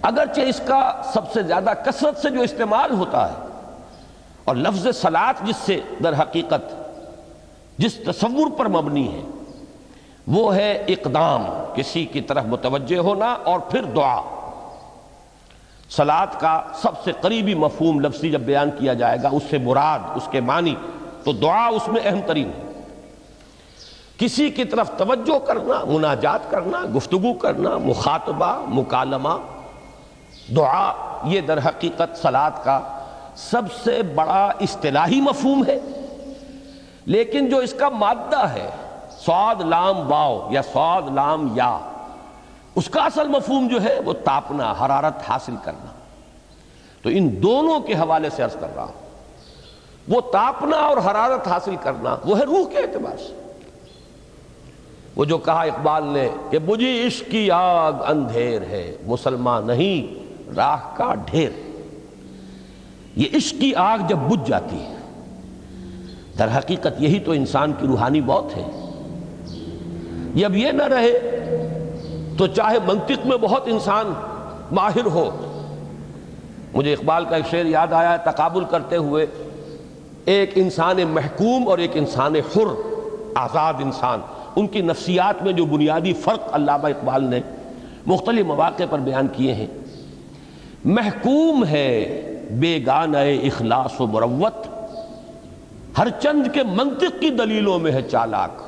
اگرچہ اس کا سب سے زیادہ کثرت سے جو استعمال ہوتا ہے، اور لفظ صلاۃ جس سے در حقیقت جس تصور پر مبنی ہے وہ ہے اقدام، کسی کی طرف متوجہ ہونا اور پھر دعا۔ صلاۃ کا سب سے قریبی مفہوم لفظی جب بیان کیا جائے گا، اس سے مراد، اس کے معنی، تو دعا اس میں اہم ترین ہے۔ کسی کی طرف توجہ کرنا، مناجات کرنا، گفتگو کرنا، مخاطبہ، مکالمہ، دعا، یہ در حقیقت صلاۃ کا سب سے بڑا اصطلاحی مفہوم ہے۔ لیکن جو اس کا مادہ ہے، صاد لام واو یا صاد لام یا، اس کا اصل مفہوم جو ہے وہ تاپنا، حرارت حاصل کرنا۔ تو ان دونوں کے حوالے سے عرض کر رہا ہوں، وہ تاپنا اور حرارت حاصل کرنا وہ ہے روح کے اعتبار سے۔ وہ جو کہا اقبال نے کہ بجھی عشق کی آگ اندھیر ہے، مسلمان نہیں راہ کا ڈھیر۔ یہ عشق کی آگ جب بجھ جاتی ہے در حقیقت یہی تو انسان کی روحانی موت ہے۔ جب یہ نہ رہے تو چاہے منطق میں بہت انسان ماہر ہو، مجھے اقبال کا ایک شعر یاد آیا ہے تقابل کرتے ہوئے، ایک انسان محکوم اور ایک انسان حر، آزاد انسان، ان کی نفسیات میں جو بنیادی فرق علامہ اقبال نے مختلف مواقع پر بیان کیے ہیں۔ محکوم ہے بیگانہ اخلاص و مروت، ہر چند کے منطق کی دلیلوں میں ہے چالاک۔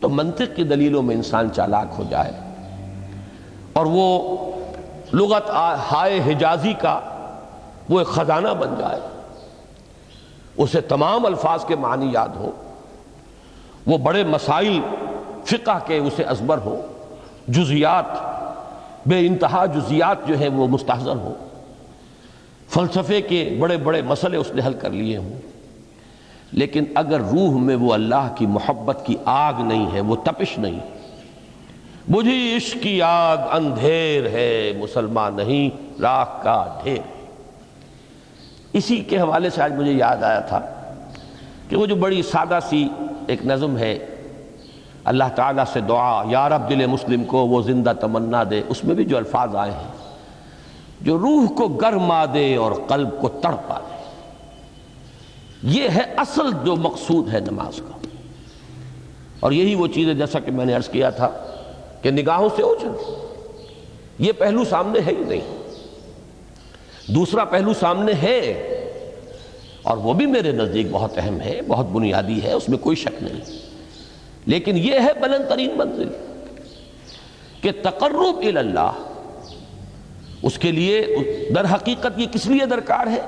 تو منطق کی دلیلوں میں انسان چالاک ہو جائے اور وہ لغت ہائے حجازی کا وہ ایک خزانہ بن جائے، اسے تمام الفاظ کے معنی یاد ہو، وہ بڑے مسائل فقہ کے اسے ازبر ہو، جزیات بے انتہا جزیات جو ہیں وہ مستحضر ہو، فلسفے کے بڑے بڑے مسئلے اس نے حل کر لیے ہوں، لیکن اگر روح میں وہ اللہ کی محبت کی آگ نہیں ہے، وہ تپش نہیں، بجھی عشق کی آگ اندھیر ہے مسلمان نہیں راکھ کا ڈھیر۔ اسی کے حوالے سے آج مجھے یاد آیا تھا کہ وہ جو بڑی سادہ سی ایک نظم ہے، اللہ تعالیٰ سے دعا یا رب دل مسلم کو وہ زندہ تمنا دے، اس میں بھی جو الفاظ آئے ہیں جو روح کو گرما دے اور قلب کو تڑپا دے، یہ ہے اصل جو مقصود ہے نماز کا۔ اور یہی وہ چیز ہے جیسا کہ میں نے عرض کیا تھا کہ نگاہوں سے اوجھل، یہ پہلو سامنے ہے ہی نہیں، دوسرا پہلو سامنے ہے اور وہ بھی میرے نزدیک بہت اہم ہے، بہت بنیادی ہے، اس میں کوئی شک نہیں، لیکن یہ ہے بلند ترین منزل کہ تقرب الی اللہ، اس کے لیے در حقیقت یہ کس لیے درکار ہے؟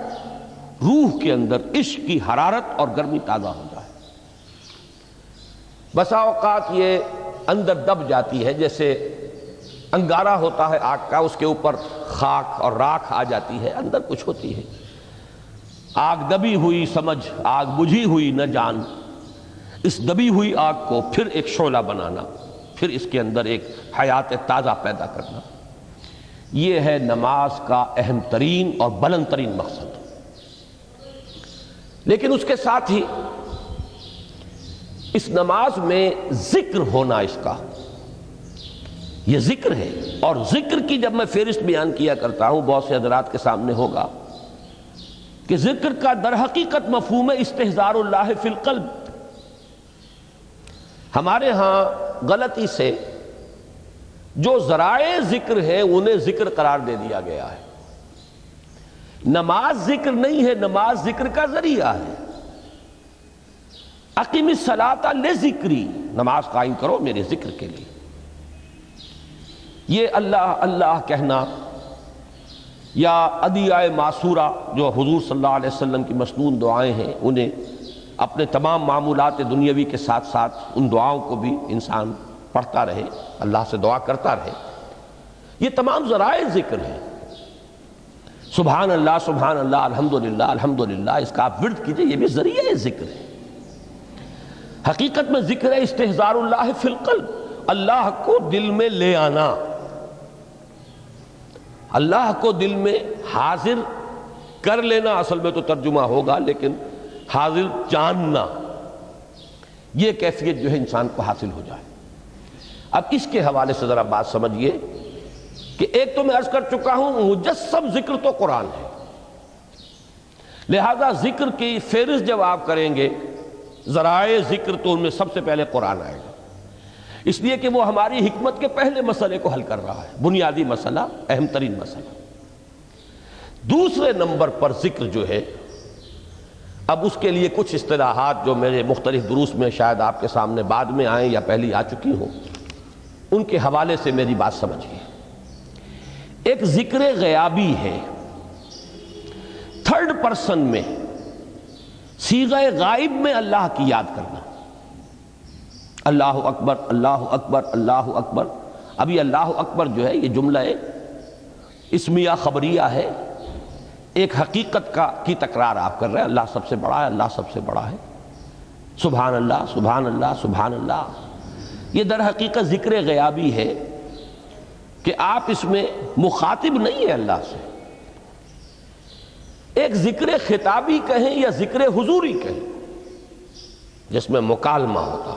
روح کے اندر عشق کی حرارت اور گرمی تازہ ہو جائے۔ بسا اوقات یہ اندر دب جاتی ہے، جیسے انگارہ ہوتا ہے آگ کا، اس کے اوپر خاک اور راکھ آ جاتی ہے، اندر کچھ ہوتی ہے، آگ دبی ہوئی سمجھ آگ بجھی ہوئی نہ جان، اس دبی ہوئی آگ کو پھر ایک شعلہ بنانا، پھر اس کے اندر ایک حیات تازہ پیدا کرنا، یہ ہے نماز کا اہم ترین اور بلند ترین مقصد۔ لیکن اس کے ساتھ ہی اس نماز میں ذکر ہونا، اس کا یہ ذکر ہے، اور ذکر کی جب میں فہرست بیان کیا کرتا ہوں بہت سے حضرات کے سامنے ہوگا کہ ذکر کا در حقیقت مفہوم ہے استحضار اللہ فی القلب۔ ہمارے ہاں غلطی سے جو ذرائع ذکر ہیں انہیں ذکر قرار دے دیا گیا ہے۔ نماز ذکر نہیں ہے، نماز ذکر کا ذریعہ ہے۔ اقیم الصلاۃ لذکری، نماز قائم کرو میرے ذکر کے لیے۔ یہ اللہ اللہ کہنا یا ادعیہ معصورہ جو حضور صلی اللہ علیہ وسلم کی مسنون دعائیں ہیں، انہیں اپنے تمام معمولات دنیاوی کے ساتھ ساتھ ان دعاؤں کو بھی انسان پڑھتا رہے، اللہ سے دعا کرتا رہے، یہ تمام ذرائع ذکر ہیں۔ سبحان اللہ الحمدللہ الحمدللہ، اس کا آپ ورد کیجئے، یہ بھی ذریعہ ذکر ہے۔ حقیقت میں ذکر ہے استحضار اللہ فی القلب، اللہ کو دل میں لے آنا، اللہ کو دل میں حاضر کر لینا، اصل میں تو ترجمہ ہوگا، لیکن حاضر جاننا، یہ کیفیت جو ہے انسان کو حاصل ہو جائے۔ اب اس کے حوالے سے ذرا بات سمجھیے کہ ایک تو میں عرض کر چکا ہوں مجسم ذکر تو قرآن ہے، لہذا ذکر کی فہرست جب آپ کریں گے ذرائع ذکر تو ان میں سب سے پہلے قرآن آئے گا، اس لیے کہ وہ ہماری حکمت کے پہلے مسئلے کو حل کر رہا ہے، بنیادی مسئلہ، اہم ترین مسئلہ۔ دوسرے نمبر پر ذکر جو ہے، اب اس کے لیے کچھ اصطلاحات جو میرے مختلف دروس میں شاید آپ کے سامنے بعد میں آئیں یا پہلی آ چکی ہوں، ان کے حوالے سے میری بات سمجھیے۔ ایک ذکر غیابی ہے، تھرڈ پرسن میں، صیغہ غائب میں اللہ کی یاد کرنا، اللہ اکبر اللہ اکبر اللہ اکبر۔ اب یہ اللہ اکبر جو ہے یہ جملہ اسمیہ خبریہ ہے، ایک حقیقت کی تکرار آپ کر رہے ہیں، اللہ سب سے بڑا ہے، اللہ سب سے بڑا ہے، سبحان اللہ سبحان اللہ سبحان اللہ۔ یہ در حقیقت ذکر غیابی ہے کہ آپ اس میں مخاطب نہیں ہے اللہ سے، ایک ذکر خطابی کہیں یا ذکر حضوری کہیں، جس میں مکالمہ ہوتا،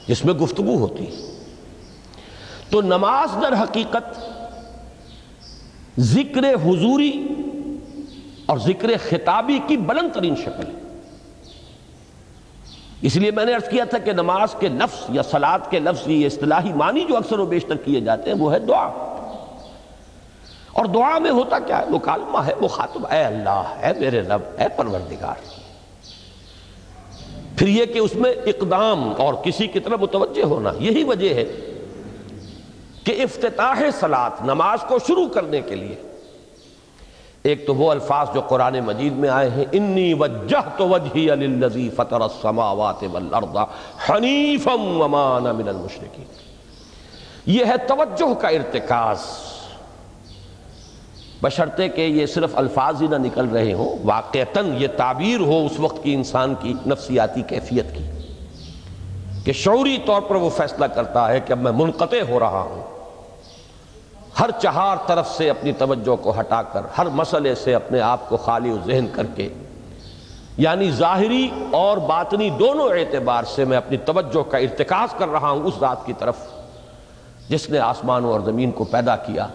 جس میں گفتگو ہوتی. تو نماز در حقیقت ذکر حضوری اور ذکر خطابی کی بلند ترین شکل ہے. اس لیے میں نے عرض کیا تھا کہ نماز کے لفظ یا صلاۃ کے لفظ یہ اصطلاحی معنی جو اکثر و بیشتر کیے جاتے ہیں وہ ہے دعا. اور دعا میں ہوتا کیا ہے؟ مکالمہ ہے، مخاطب، اے اللہ، اے میرے رب، اے پروردگار. پھر یہ کہ اس میں اقدام اور کسی کی طرف متوجہ ہونا. یہی وجہ ہے کہ افتتاح صلاۃ، نماز کو شروع کرنے کے لیے ایک تو وہ الفاظ جو قرآن مجید میں آئے ہیں، انی وجہت وجہی للذی فطر السماوات والارض حنیفا وما انا من المشرکین. یہ ہے توجہ کا ارتکاز، بشرطے کہ یہ صرف الفاظ ہی نہ نکل رہے ہوں، واقعتاً یہ تعبیر ہو اس وقت کی انسان کی نفسیاتی کیفیت کی، کہ شعوری طور پر وہ فیصلہ کرتا ہے کہ اب میں منقطع ہو رہا ہوں، ہر چہار طرف سے اپنی توجہ کو ہٹا کر، ہر مسئلے سے اپنے آپ کو خالی و ذہن کر کے، یعنی ظاہری اور باطنی دونوں اعتبار سے میں اپنی توجہ کا ارتکاز کر رہا ہوں اس ذات کی طرف جس نے آسمانوں اور زمین کو پیدا کیا،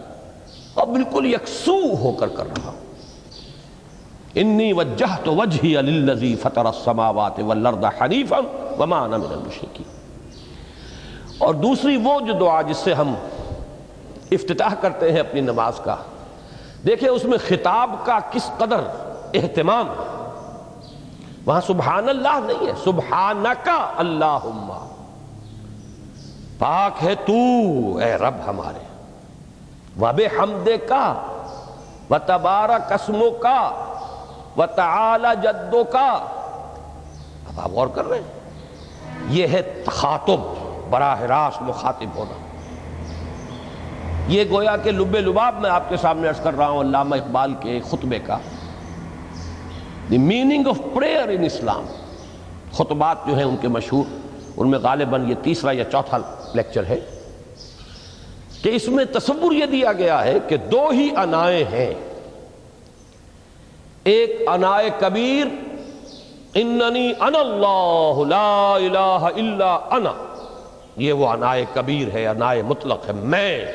اور بالکل یکسو ہو کر رہا ہوں. انی وجہت وجہی للذی فطر السماوات والارض حنیفا وما انا من المشرکین. اور دوسری وہ جو دعا جس سے ہم افتتاح کرتے ہیں اپنی نماز کا، دیکھیں اس میں خطاب کا کس قدر اہتمام ہے. وہاں سبحان اللہ نہیں ہے، سبحانک اللہم، پاک ہے تو اے رب ہمارے، وَبِحَمْدِكَ وَتَبَارَكَ اسْمُكَ وَتَعَالَى جَدُّكَ. اب آپ غور کر رہے ہیں، یہ ہے تخاطب، براہ راست مخاطب ہونا. یہ گویا کہ لب لباب میں آپ کے سامنے عرض کر رہا ہوں علامہ اقبال کے خطبے کا، دی میننگ آف پریئر ان اسلام. خطبات جو ہیں ان کے مشہور، ان میں غالباً یہ تیسرا یا چوتھا لیکچر ہے کہ اس میں تصور یہ دیا گیا ہے کہ دو ہی انائیں ہیں. ایک انائے کبیر، اننی انا اللہ لا الہ الا انا، یہ وہ انائے کبیر ہے، انائے مطلق ہے، میں،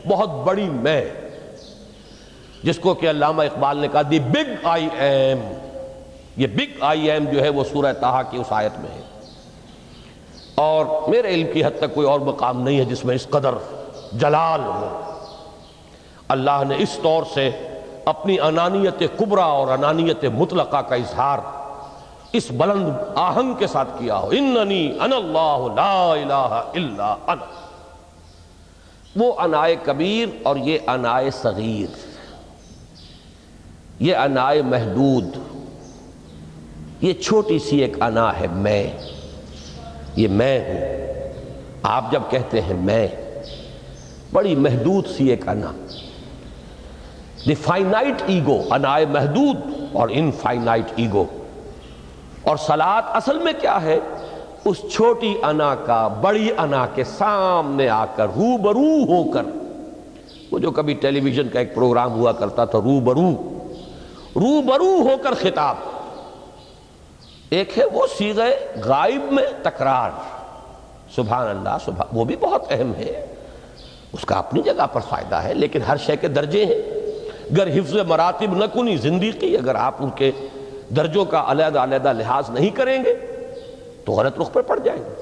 بہت بڑی میں، جس کو کہ علامہ اقبال نے کہا دی بگ آئی ایم. یہ بگ آئی ایم جو ہے وہ سورہ طٰہٰ کی اس آیت میں ہے، اور میرے علم کی حد تک کوئی اور مقام نہیں ہے جس میں اس قدر جلال ہو. اللہ نے اس طور سے اپنی انانیت کبریٰ اور انانیت مطلقہ کا اظہار اس بلند آہنگ کے ساتھ کیا ہو، اننی انا اللہ لا الہ الا انا. وہ انائے کبیر اور یہ انائے صغیر، یہ انائے محدود، یہ چھوٹی سی ایک انا ہے میں، یہ میں ہوں. آپ جب کہتے ہیں میں، بڑی محدود سی ایک انا، دی فائنائٹ ایگو، انائے محدود اور انفائنائٹ ایگو. اور صلاۃ اصل میں کیا ہے؟ اس چھوٹی انا کا بڑی انا کے سامنے آ کر، روبرو ہو کر، وہ جو کبھی ٹیلی ویژن کا ایک پروگرام ہوا کرتا تھا، روبرو ہو کر خطاب. ایک ہے وہ صیغہ غائب میں تکرار، سبحان اللہ، سبحان، وہ بھی بہت اہم ہے، اس کا اپنی جگہ پر فائدہ ہے، لیکن ہر شے کے درجے ہیں. گر حفظ مراتب نہ کنی زندگی، اگر آپ ان کے درجوں کا علیحدہ علیحدہ لحاظ نہیں کریں گے تو غلط رخ پر پڑ جائیں گے.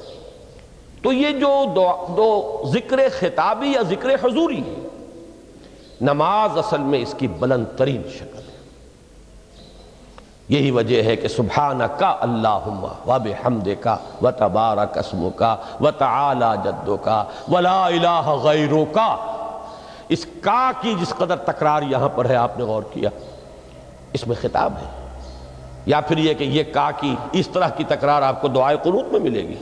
تو یہ جو دو ذکر خطابی یا ذکر حضوری ہے، نماز اصل میں اس کی بلند ترین شکل ہے. یہی وجہ ہے کہ سبحانک اللہم وبحمدک وتبارک اسمک وتعالی جدک ولا الہ غیرک. اس کا کی جس قدر تکرار یہاں پر ہے، آپ نے غور کیا، اس میں خطاب ہے. یا پھر یہ کہ یہ کا کی اس طرح کی تکرار آپ کو دعائے قنوت میں ملے گی.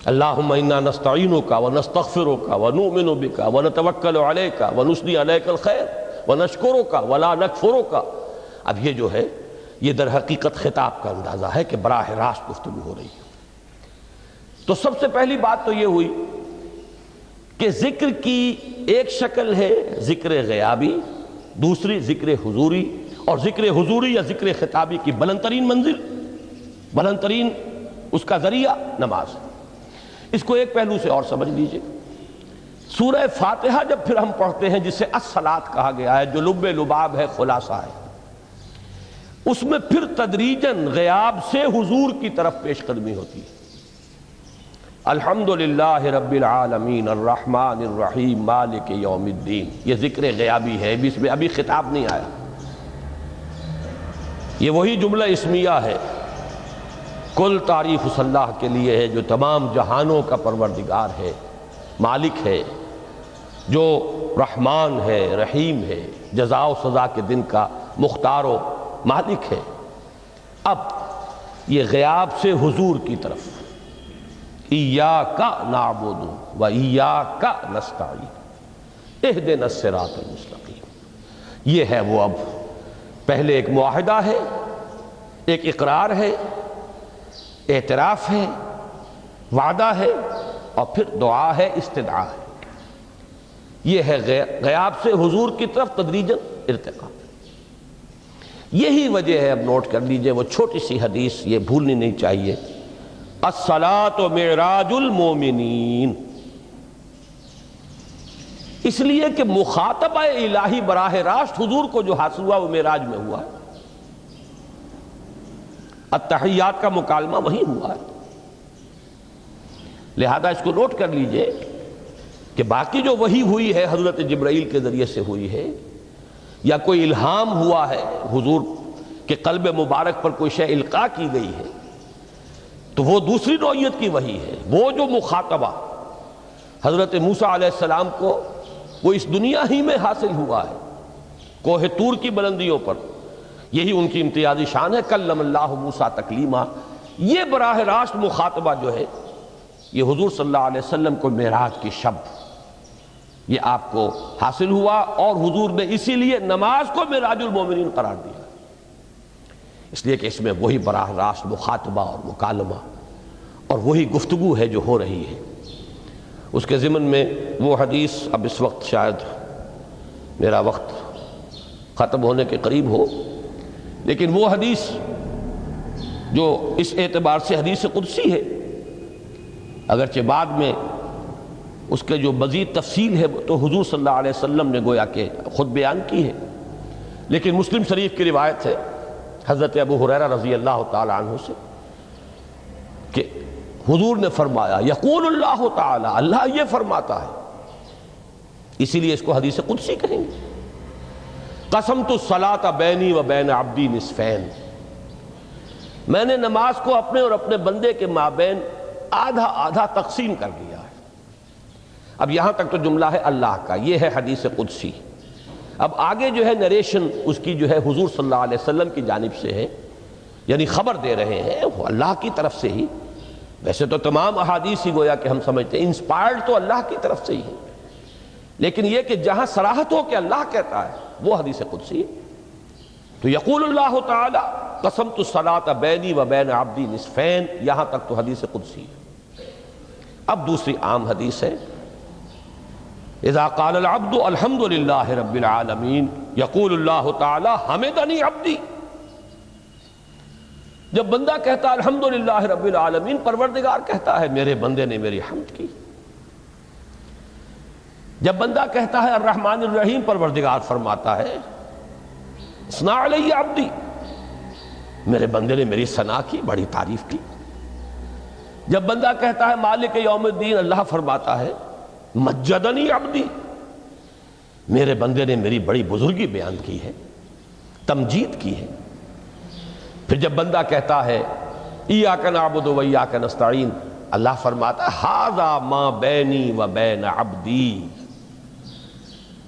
اللہم انا نستعینک ونستغفرک ونؤمن بک ونتوکل علیک ونثنی علیک الخیر ونشکرک ولا نکفرک. اب یہ جو ہے یہ در حقیقت خطاب کا اندازہ ہے کہ براہ راست گفتگو ہو رہی ہے. تو سب سے پہلی بات تو یہ ہوئی کہ ذکر کی ایک شکل ہے ذکر غیابی، دوسری ذکر حضوری، اور ذکر حضوری یا ذکر خطابی کی بلند ترین منزل بلند ترین اس کا ذریعہ نماز ہے۔ اس کو ایک پہلو سے اور سمجھ لیجئے، سورہ فاتحہ جب پھر ہم پڑھتے ہیں جسے الصلاۃ کہا گیا ہے، جو لب لباب ہے، خلاصہ ہے، اس میں پھر تدریجاً غیاب سے حضور کی طرف پیش قدمی ہوتی ہے۔ الحمدللہ رب العالمین الرحمن الرحیم مالک یوم الدین، یہ ذکر غیابی ہے، اس میں ابھی خطاب نہیں آیا، یہ وہی جملہ اسمیہ ہے۔ کل تعریف اس اللہ کے لیے ہے جو تمام جہانوں کا پروردگار ہے، مالک ہے، جو رحمان ہے، رحیم ہے، جزا و سزا کے دن کا مختار و مالک ہے۔ اب یہ غیاب سے حضور کی طرف، ایاک نعبد و ایاک نستعین اہدنا الصراط المستقیم، یہ ہے وہ۔ اب پہلے ایک معاہدہ ہے، ایک اقرار ہے، اعتراف ہے، وعدہ ہے، اور پھر دعا ہے، استدعا ہے۔ یہ ہے غیاب سے حضور کی طرف تدریجاً ارتقاء۔ یہی وجہ ہے، اب نوٹ کر لیجئے، وہ چھوٹی سی حدیث یہ بھولنی نہیں چاہیے، الصلاۃ معراج المومنین، اس لیے کہ مخاطبہ الہی براہ راست حضور کو جو حاصل ہوا وہ معراج میں ہوا ہے، التحیات کا مکالمہ وہی ہوا ہے۔ لہذا اس کو نوٹ کر لیجئے کہ باقی جو وحی ہوئی ہے حضرت جبرائیل کے ذریعے سے ہوئی ہے، یا کوئی الہام ہوا ہے، حضور کے قلب مبارک پر کوئی شے القاء کی گئی ہے، تو وہ دوسری نوعیت کی وحی ہے۔ وہ جو مخاطبہ حضرت موسیٰ علیہ السلام کو وہ اس دنیا ہی میں حاصل ہوا ہے، کوہ طور کی بلندیوں پر، یہی ان کی امتیازی شان ہے، کلم اللہ موسیٰ تکلیما۔ یہ براہ راست مخاطبہ جو ہے یہ حضور صلی اللہ علیہ وسلم کو معراج کی شب یہ آپ کو حاصل ہوا، اور حضور نے اسی لیے نماز کو معراج المومنین قرار دیا، اس لیے کہ اس میں وہی براہ راست مخاطبہ اور مکالمہ اور وہی گفتگو ہے جو ہو رہی ہے۔ اس کے ضمن میں وہ حدیث، اب اس وقت شاید میرا وقت ختم ہونے کے قریب ہو، لیکن وہ حدیث جو اس اعتبار سے حدیث قدسی ہے، اگرچہ بعد میں اس کے جو مزید تفصیل ہے تو حضور صلی اللہ علیہ وسلم نے گویا کہ خود بیان کی ہے، لیکن مسلم شریف کی روایت ہے حضرت ابو ہریرہ رضی اللہ تعالی عنہ سے کہ حضور نے فرمایا، یقول اللہ تعالی، اللہ یہ فرماتا ہے، اسی لیے اس کو حدیث قدسی کہیں گے، قسمت الصلاۃ بینی و بین عبدی نصفین، میں نے نماز کو اپنے اور اپنے بندے کے مابین آدھا آدھا تقسیم کر دیا ہے۔ اب یہاں تک تو جملہ ہے اللہ کا، یہ ہے حدیث قدسی۔ اب آگے جو ہے نریشن اس کی جو ہے حضور صلی اللہ علیہ وسلم کی جانب سے ہے، یعنی خبر دے رہے ہیں وہ اللہ کی طرف سے ہی۔ ویسے تو تمام احادیث ہی گویا کہ ہم سمجھتے ہیں انسپائرڈ تو اللہ کی طرف سے ہی ہے، لیکن یہ کہ جہاں صراحت ہو کہ اللہ کہتا ہے وہ حدیث قدسی ہے۔ تو یقول اللہ تعالی قسمت الصلاۃ بینی و بین عبدی نصفین، یہاں تک تو حدیث قدسی ہے۔ اب دوسری عام حدیث ہے، اذا قال العبد الحمد للہ رب العالمین یقول اللہ تعالی حمدنی عبدی، جب بندہ کہتا ہے الحمد للہ رب العالمین، پروردگار کہتا ہے میرے بندے نے میری حمد کی۔ جب بندہ کہتا ہے الرحمن الرحیم، پروردگار فرماتا ہے اثنا علی عبدی، میرے بندے نے میری ثنا کی، بڑی تعریف کی۔ جب بندہ کہتا ہے مالک یوم الدین، اللہ فرماتا ہے مجدنی عبدی، میرے بندے نے میری بڑی بزرگی بیان کی ہے، تمجید کی ہے۔ پھر جب بندہ کہتا ہے ایاک نعبد و ایاک نستعین، اللہ فرماتا ہے ھذا ما بینی و بین عبدی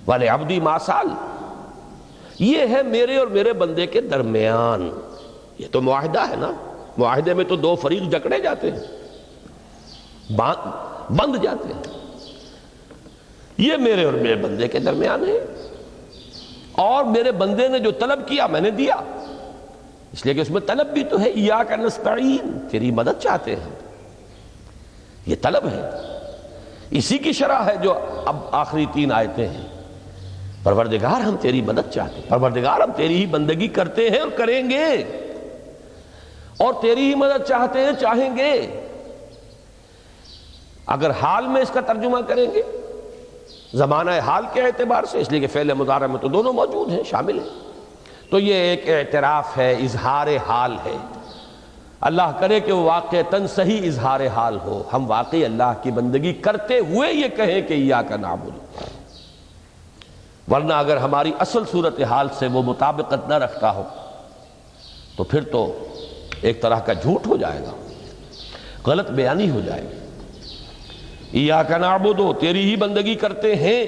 ولعبدی ما سأل، یہ ہے میرے اور میرے بندے کے درمیان۔ یہ تو معاہدہ ہے نا، معاہدے میں تو دو فریق جکڑے جاتے ہیں، بند جاتے ہیں، یہ میرے اور میرے بندے کے درمیان ہے، اور میرے بندے نے جو طلب کیا میں نے دیا، اس لیے کہ اس میں طلب بھی تو ہے، ایاک نستعین، تیری مدد چاہتے ہیں، یہ طلب ہے۔ اسی کی شرح ہے جو اب آخری 3 آیتیں ہیں، پروردگار ہم تیری مدد چاہتے ہیں، پروردگار ہم تیری ہی بندگی کرتے ہیں اور کریں گے، اور تیری ہی مدد چاہتے ہیں، چاہیں گے۔ اگر حال میں اس کا ترجمہ کریں گے زمانہ حال کے اعتبار سے، اس لیے کہ فعل مضارع میں تو دونوں موجود ہیں، شامل ہیں، تو یہ ایک اعتراف ہے، اظہار حال ہے۔ اللہ کرے کہ وہ واقعتاً صحیح اظہار حال ہو، ہم واقعی اللہ کی بندگی کرتے ہوئے یہ کہیں کہ ایاک نعبد، ورنہ اگر ہماری اصل صورتحال سے وہ مطابقت نہ رکھتا ہو تو پھر تو ایک طرح کا جھوٹ ہو جائے گا، غلط بیانی ہو جائے گی۔ ایاک نعبد، تیری ہی بندگی کرتے ہیں،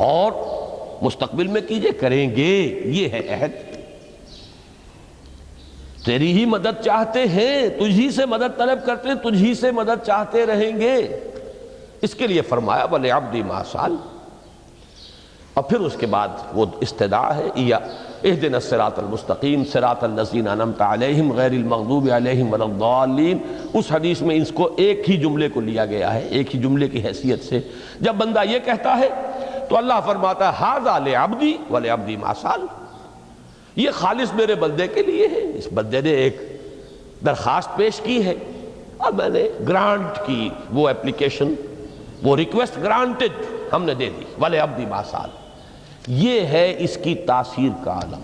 اور مستقبل میں کیجئے، کریں گے، یہ ہے عہد۔ تیری ہی مدد چاہتے ہیں، تجھی سے مدد طلب کرتے ہیں، تجھی سے مدد چاہتے رہیں گے۔ اس کے لیے فرمایا وَلِعَبْدِ مَا سَأَلَ، اور پھر اس کے بعد وہ استدعا ہے، اهدنا الصراط المستقیم صراط الذین انعمت علیہم غیر المغضوب علیہم ولا الضالین۔ اس حدیث میں اس کو ایک ہی جملے کو لیا گیا ہے، ایک ہی جملے کی حیثیت سے۔ جب بندہ یہ کہتا ہے تو اللہ فرماتا ہے ھذا لعبدی ولعبدی ما سأل، یہ خالص میرے بندے کے لیے ہے۔ اس بندے نے ایک درخواست پیش کی ہے اور میں نے گرانٹ کی، وہ اپلیکیشن، وہ ریکویسٹ گرانٹڈ ہم نے دے دی، ولعبدی ما سأل۔ یہ ہے اس کی تاثیر کا عالم،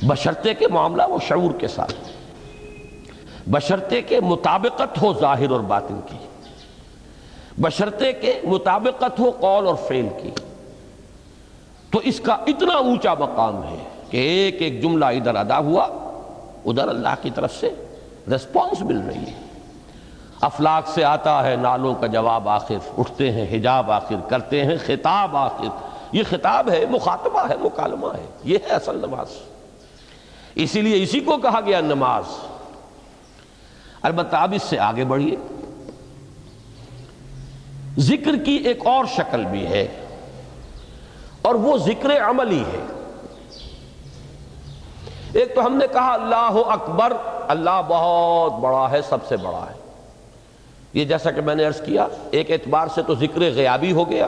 بشرطے کے معاملہ وہ شعور کے ساتھ، بشرطے کے مطابقت ہو ظاہر اور باطن کی، بشرطے کے مطابقت ہو قول اور فعل کی، تو اس کا اتنا اونچا مقام ہے کہ ایک ایک جملہ ادھر ادا ہوا، ادھر اللہ کی طرف سے ریسپانس مل رہی ہے۔ افلاک سے آتا ہے نالوں کا جواب آخر، اٹھتے ہیں حجاب آخر، کرتے ہیں خطاب آخر۔ یہ خطاب ہے، مخاطبہ ہے، مکالمہ ہے، یہ ہے اصل نماز۔ اسی لیے اسی کو کہا گیا نماز۔ البتہ اب اس سے آگے بڑھیے، ذکر کی ایک اور شکل بھی ہے، اور وہ ذکر عملی ہے۔ ایک تو ہم نے کہا اللہ اکبر، اللہ بہت بڑا ہے، سب سے بڑا ہے۔ یہ جیسا کہ میں نے عرض کیا، ایک اعتبار سے تو ذکر غیابی ہو گیا،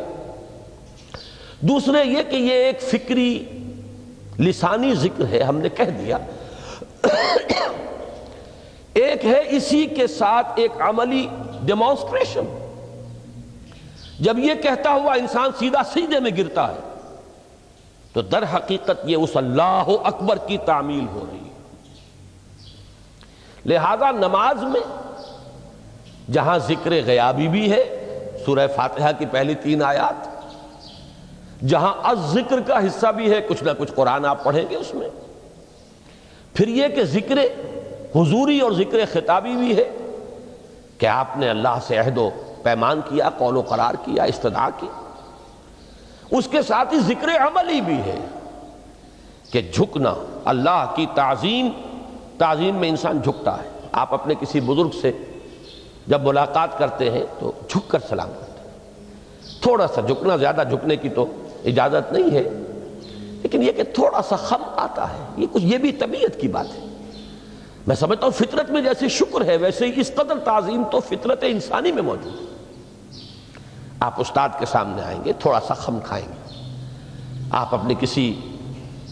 دوسرے یہ کہ یہ ایک فکری لسانی ذکر ہے، ہم نے کہہ دیا۔ ایک ہے اسی کے ساتھ ایک عملی ڈیمانسٹریشن، جب یہ کہتا ہوا انسان سیدھا سجدے میں گرتا ہے تو در حقیقت یہ اس اللہ اکبر کی تعمیل ہو رہی ہے۔ لہذا نماز میں جہاں ذکر غیابی بھی ہے، سورہ فاتحہ کی پہلی 3 آیات، جہاں الذکر کا حصہ بھی ہے، کچھ نہ کچھ قرآن آپ پڑھیں گے اس میں، پھر یہ کہ ذکر حضوری اور ذکر خطابی بھی ہے کہ آپ نے اللہ سے عہد و پیمان کیا، قول و قرار کیا، استدعا کی۔ اس کے ساتھ ہی ذکر عملی بھی ہے کہ جھکنا، اللہ کی تعظیم میں انسان جھکتا ہے۔ آپ اپنے کسی بزرگ سے جب ملاقات کرتے ہیں تو جھک کر سلام کرتے ہیں، تھوڑا سا جھکنا، زیادہ جھکنے کی تو اجازت نہیں ہے، لیکن یہ کہ تھوڑا سا خم آتا ہے، یہ بھی طبیعت کی بات ہے۔ میں سمجھتا ہوں فطرت میں جیسے شکر ہے ویسے ہی اس قدر تعظیم تو فطرت انسانی میں موجود ہے۔ آپ استاد کے سامنے آئیں گے، تھوڑا سا خم کھائیں گے، آپ اپنے کسی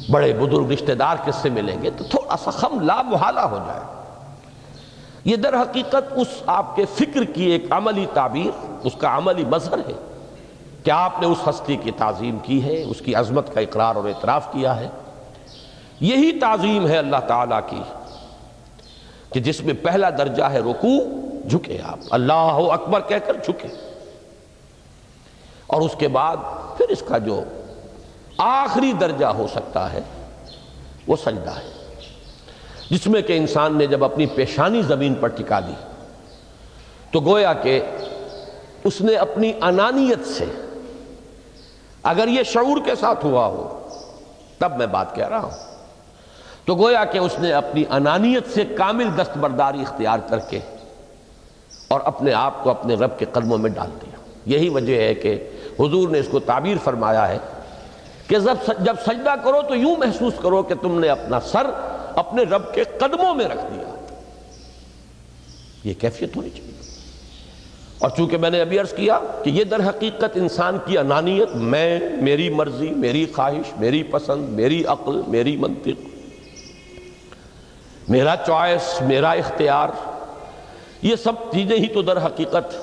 بڑے بزرگ رشتہ دار کے سے ملیں گے تو تھوڑا سا خم لا محالہ ہو جائے۔ یہ در حقیقت اس آپ کے فکر کی ایک عملی تعبیر، اس کا عملی مظہر ہے کہ آپ نے اس ہستی کی تعظیم کی ہے، اس کی عظمت کا اقرار اور اعتراف کیا ہے۔ یہی تعظیم ہے اللہ تعالیٰ کی کہ جس میں پہلا درجہ ہے رکوع، جھکے آپ، اللہ اکبر کہہ کر جھکے، اور اس کے بعد پھر اس کا جو آخری درجہ ہو سکتا ہے وہ سجدہ ہے، جس میں کہ انسان نے جب اپنی پیشانی زمین پر ٹکا دی تو گویا کہ اس نے اپنی انانیت سے، اگر یہ شعور کے ساتھ ہوا ہو تب میں بات کہہ رہا ہوں، تو گویا کہ اس نے اپنی انانیت سے کامل دستبرداری اختیار کر کے اور اپنے آپ کو اپنے رب کے قدموں میں ڈال دیا۔ یہی وجہ ہے کہ حضور نے اس کو تعبیر فرمایا ہے کہ جب سجدہ کرو تو یوں محسوس کرو کہ تم نے اپنا سر اپنے رب کے قدموں میں رکھ دیا۔ یہ کیفیت ہونی چاہیے، اور چونکہ میں نے ابھی عرض کیا کہ یہ در حقیقت انسان کی انانیت، میں، میری مرضی، میری خواہش، میری پسند، میری عقل، میری منطق، میرا چوائس، میرا اختیار، یہ سب چیزیں ہی تو در حقیقت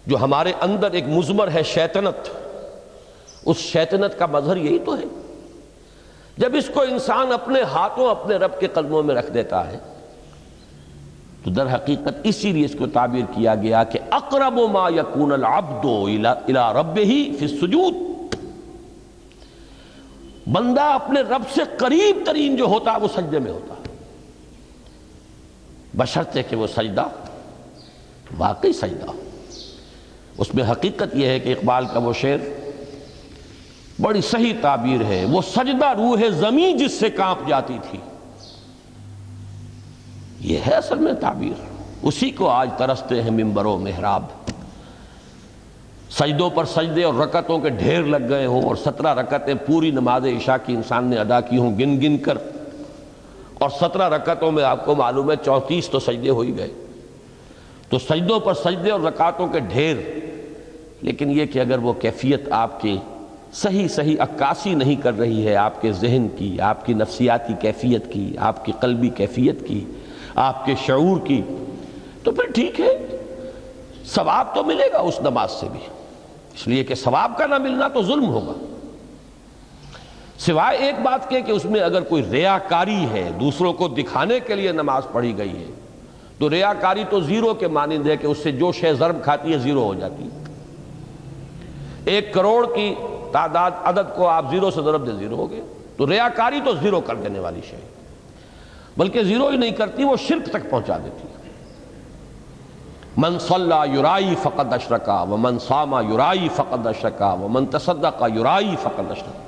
جو ہمارے اندر ایک مضمر ہے شیطنت، اس شیطنت کا مظہر یہی تو ہے۔ جب اس کو انسان اپنے ہاتھوں اپنے رب کے قدموں میں رکھ دیتا ہے تو در حقیقت اسی لیے اس کو تعبیر کیا گیا کہ اقرب ما یکون العبد الی ربہ فی السجود، بندہ اپنے رب سے قریب ترین جو ہوتا ہے وہ سجدے میں ہوتا ہے، بشرطے کہ وہ سجدہ واقعی سجدہ ہو۔ اس میں حقیقت یہ ہے کہ اقبال کا وہ شعر بڑی صحیح تعبیر ہے، وہ سجدہ روح زمیں جس سے کانپ جاتی تھی، یہ ہے اصل میں تعبیر، اسی کو آج ترستے ہیں ممبر و محراب۔ سجدوں پر سجدے اور رکعتوں کے ڈھیر لگ گئے ہوں، اور 17 رکعتیں پوری نماز عشاء کی انسان نے ادا کی ہوں گن گن کر، اور 17 رکعتوں میں آپ کو معلوم ہے 34 تو سجدے ہو ہی گئے، تو سجدوں پر سجدے اور رکعتوں کے ڈھیر، لیکن یہ کہ اگر وہ کیفیت آپ کی صحیح عکاسی نہیں کر رہی ہے آپ کے ذہن کی، آپ کی نفسیاتی کیفیت کی، آپ کی قلبی کیفیت کی، آپ کے شعور کی، تو پھر ٹھیک ہے، ثواب تو ملے گا اس نماز سے بھی، اس لیے کہ ثواب کا نہ ملنا تو ظلم ہوگا، سوائے ایک بات کے کہ اس میں اگر کوئی ریاکاری ہے، دوسروں کو دکھانے کے لیے نماز پڑھی گئی ہے، تو ریاکاری تو زیرو کے مانند ہے کہ اس سے جو شے ضرب کھاتی ہے زیرو ہو جاتی ہے۔ 1 کروڑ کی تعداد عدد کو آپ زیرو سے ضرب دے زیرو ہو گئے، تو ریاکاری تو زیرو کر دینے والی شے، بلکہ زیرو ہی نہیں کرتی، وہ شرک تک پہنچا دیتی ہے۔ من صلی یرائی فقد اشرکا ومن صام یرائی فقد اشرکا ومن تصدق یرائی فقد اشرکا،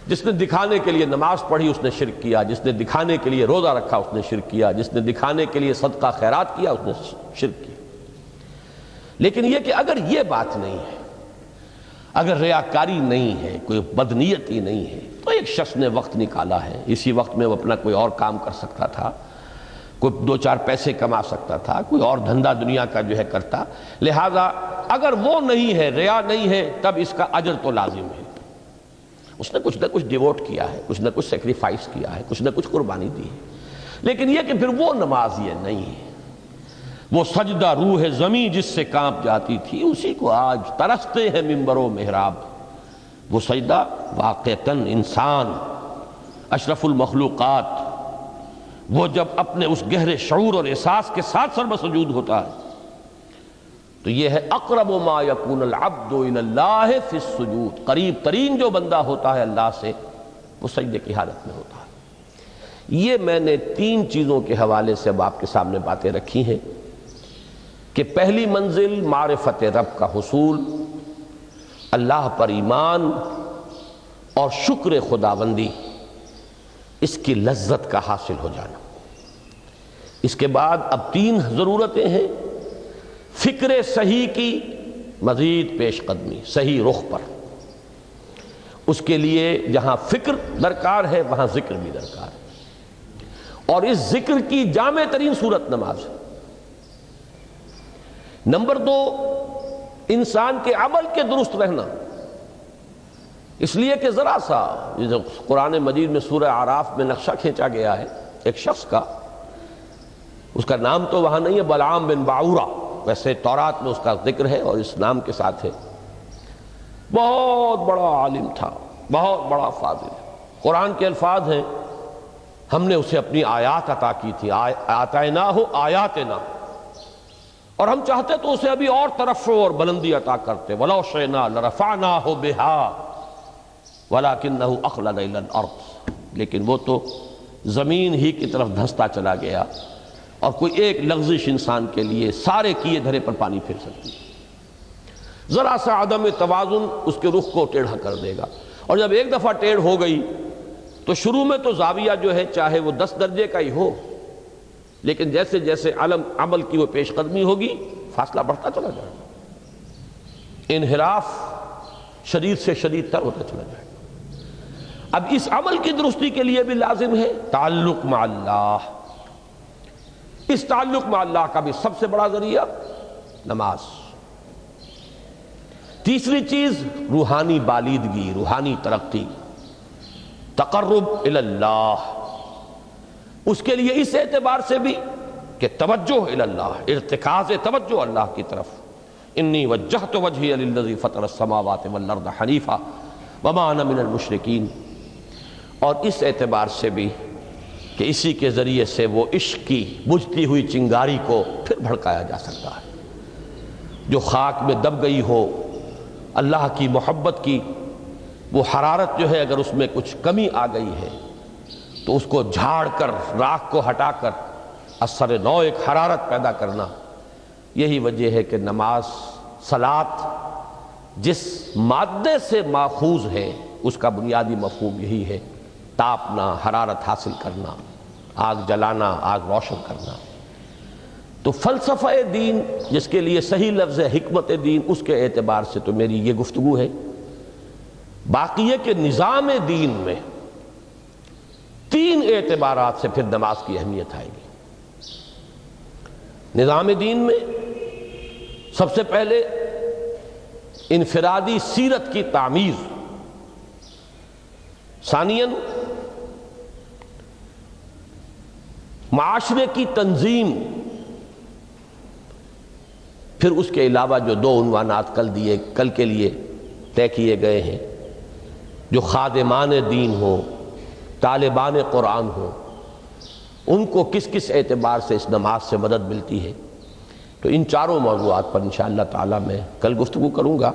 جس نے دکھانے کے لیے نماز پڑھی اس نے شرک کیا، جس نے دکھانے کے لیے روزہ رکھا اس نے شرک کیا، جس نے دکھانے کے لیے صدقہ خیرات کیا اس نے شرک کیا۔ لیکن یہ کہ اگر یہ بات نہیں ہے، اگر ریاکاری نہیں ہے، کوئی بدنیتی نہیں ہے، تو ایک شخص نے وقت نکالا ہے، اسی وقت میں وہ اپنا کوئی اور کام کر سکتا تھا، کوئی 2-4 پیسے کما سکتا تھا، کوئی اور دھندا دنیا کا جو ہے کرتا، لہذا اگر وہ نہیں ہے، ریا نہیں ہے، تب اس کا اجر تو لازم ہے، اس نے کچھ نہ کچھ ڈیووٹ کیا ہے، کچھ نہ کچھ سیکریفائس کیا ہے، کچھ نہ کچھ قربانی دی ہے، لیکن یہ کہ پھر وہ نماز یہ نہیں ہے، وہ سجدہ روح زمیں جس سے کانپ جاتی تھی، اسی کو آج ترستے ہیں ممبر و محراب۔ وہ سجدہ واقعتاً انسان اشرف المخلوقات وہ جب اپنے اس گہرے شعور اور احساس کے ساتھ سربسجود ہوتا ہے تو یہ ہے اقرب ما یکون العبد الی اللہ فی السجود، قریب ترین جو بندہ ہوتا ہے اللہ سے وہ سجدے کی حالت میں ہوتا ہے۔ یہ میں نے 3 چیزوں کے حوالے سے اب آپ کے سامنے باتیں رکھی ہیں کہ پہلی منزل معرفت رب کا حصول، اللہ پر ایمان اور شکر خداوندی، اس کی لذت کا حاصل ہو جانا۔ اس کے بعد اب 3 ضرورتیں ہیں، فکر صحیح کی مزید پیش قدمی صحیح رخ پر، اس کے لیے جہاں فکر درکار ہے وہاں ذکر بھی درکار ہے، اور اس ذکر کی جامع ترین صورت نماز ہے۔ نمبر 2، انسان کے عمل کے درست رہنا، اس لیے کہ ذرا سا جو قرآن مجید میں سورہ اعراف میں نقشہ کھینچا گیا ہے ایک شخص کا، اس کا نام تو وہاں نہیں ہے، بلعام بن باعورہ، ویسے تورات میں اس کا ذکر ہے اور اس نام کے ساتھ ہے، بہت بڑا عالم تھا، بہت بڑا فاضل، قرآن کے الفاظ ہیں ہم نے اسے اپنی آیات عطا کی تھی، آتیناہ آیاتنا، اور ہم چاہتے تو اسے ابھی اور ترفع اور بلندی عطا کرتے، وَلَوْ شِئْنَا لَرَفَعْنَاهُ بِهَا وَلَكِنَّهُ أَخْلَدَ إِلَى الْأَرْضِ، لیکن وہ تو زمین ہی کی طرف دھستا چلا گیا، اور کوئی ایک لغزش انسان کے لیے سارے کیے دھرے پر پانی پھر سکتی ہے، ذرا سا عدم توازن اس کے رخ کو ٹیڑھا کر دے گا، اور جب ایک دفعہ ٹیڑھ ہو گئی تو شروع میں تو زاویہ جو ہے چاہے وہ 10 درجے کا ہی ہو، لیکن جیسے جیسے عمل کی وہ پیش قدمی ہوگی فاصلہ بڑھتا چلا جائے گا، انحراف شدید سے شدید تر ہوتا چلا جائے گا۔ اب اس عمل کی درستی کے لیے بھی لازم ہے تعلق مع اللہ، اس تعلق مع اللہ کا بھی سب سے بڑا ذریعہ نماز۔ تیسری چیز روحانی بالیدگی، روحانی ترقی، تقرب الی اللہ، اس کے لیے اس اعتبار سے بھی کہ توجہ اللہ، ارتکاز توجہ اللہ کی طرف، انی وجہت وجہی للذی فطر السماوات والارض حنیفا وما انا من المشرکین، اور اس اعتبار سے بھی کہ اسی کے ذریعے سے وہ عشق کی بجھتی ہوئی چنگاری کو پھر بھڑکایا جا سکتا ہے۔ جو خاک میں دب گئی ہو اللہ کی محبت کی وہ حرارت جو ہے، اگر اس میں کچھ کمی آ گئی ہے تو اس کو جھاڑ کر، راکھ کو ہٹا کر اثر نو ایک حرارت پیدا کرنا، یہی وجہ ہے کہ نماز، صلاۃ جس مادے سے ماخوذ ہے اس کا بنیادی مفہوم یہی ہے، تاپنا، حرارت حاصل کرنا، آگ جلانا، آگ روشن کرنا۔ تو فلسفہ دین جس کے لیے صحیح لفظ ہے حکمت دین، اس کے اعتبار سے تو میری یہ گفتگو ہے۔ باقی ہے کہ نظام دین میں تین اعتبارات سے پھر نماز کی اہمیت آئے گی۔ نظام دین میں سب سے پہلے انفرادی سیرت کی تعمیر، ثانیاً معاشرے کی تنظیم، پھر اس کے علاوہ جو دو عنوانات کل کے لیے طے کیے گئے ہیں، جو خادمان دین ہوں، طالبان قرآن ہوں، ان کو کس کس اعتبار سے اس نماز سے مدد ملتی ہے۔ تو ان چاروں موضوعات پر انشاءاللہ تعالی میں کل گفتگو کروں گا۔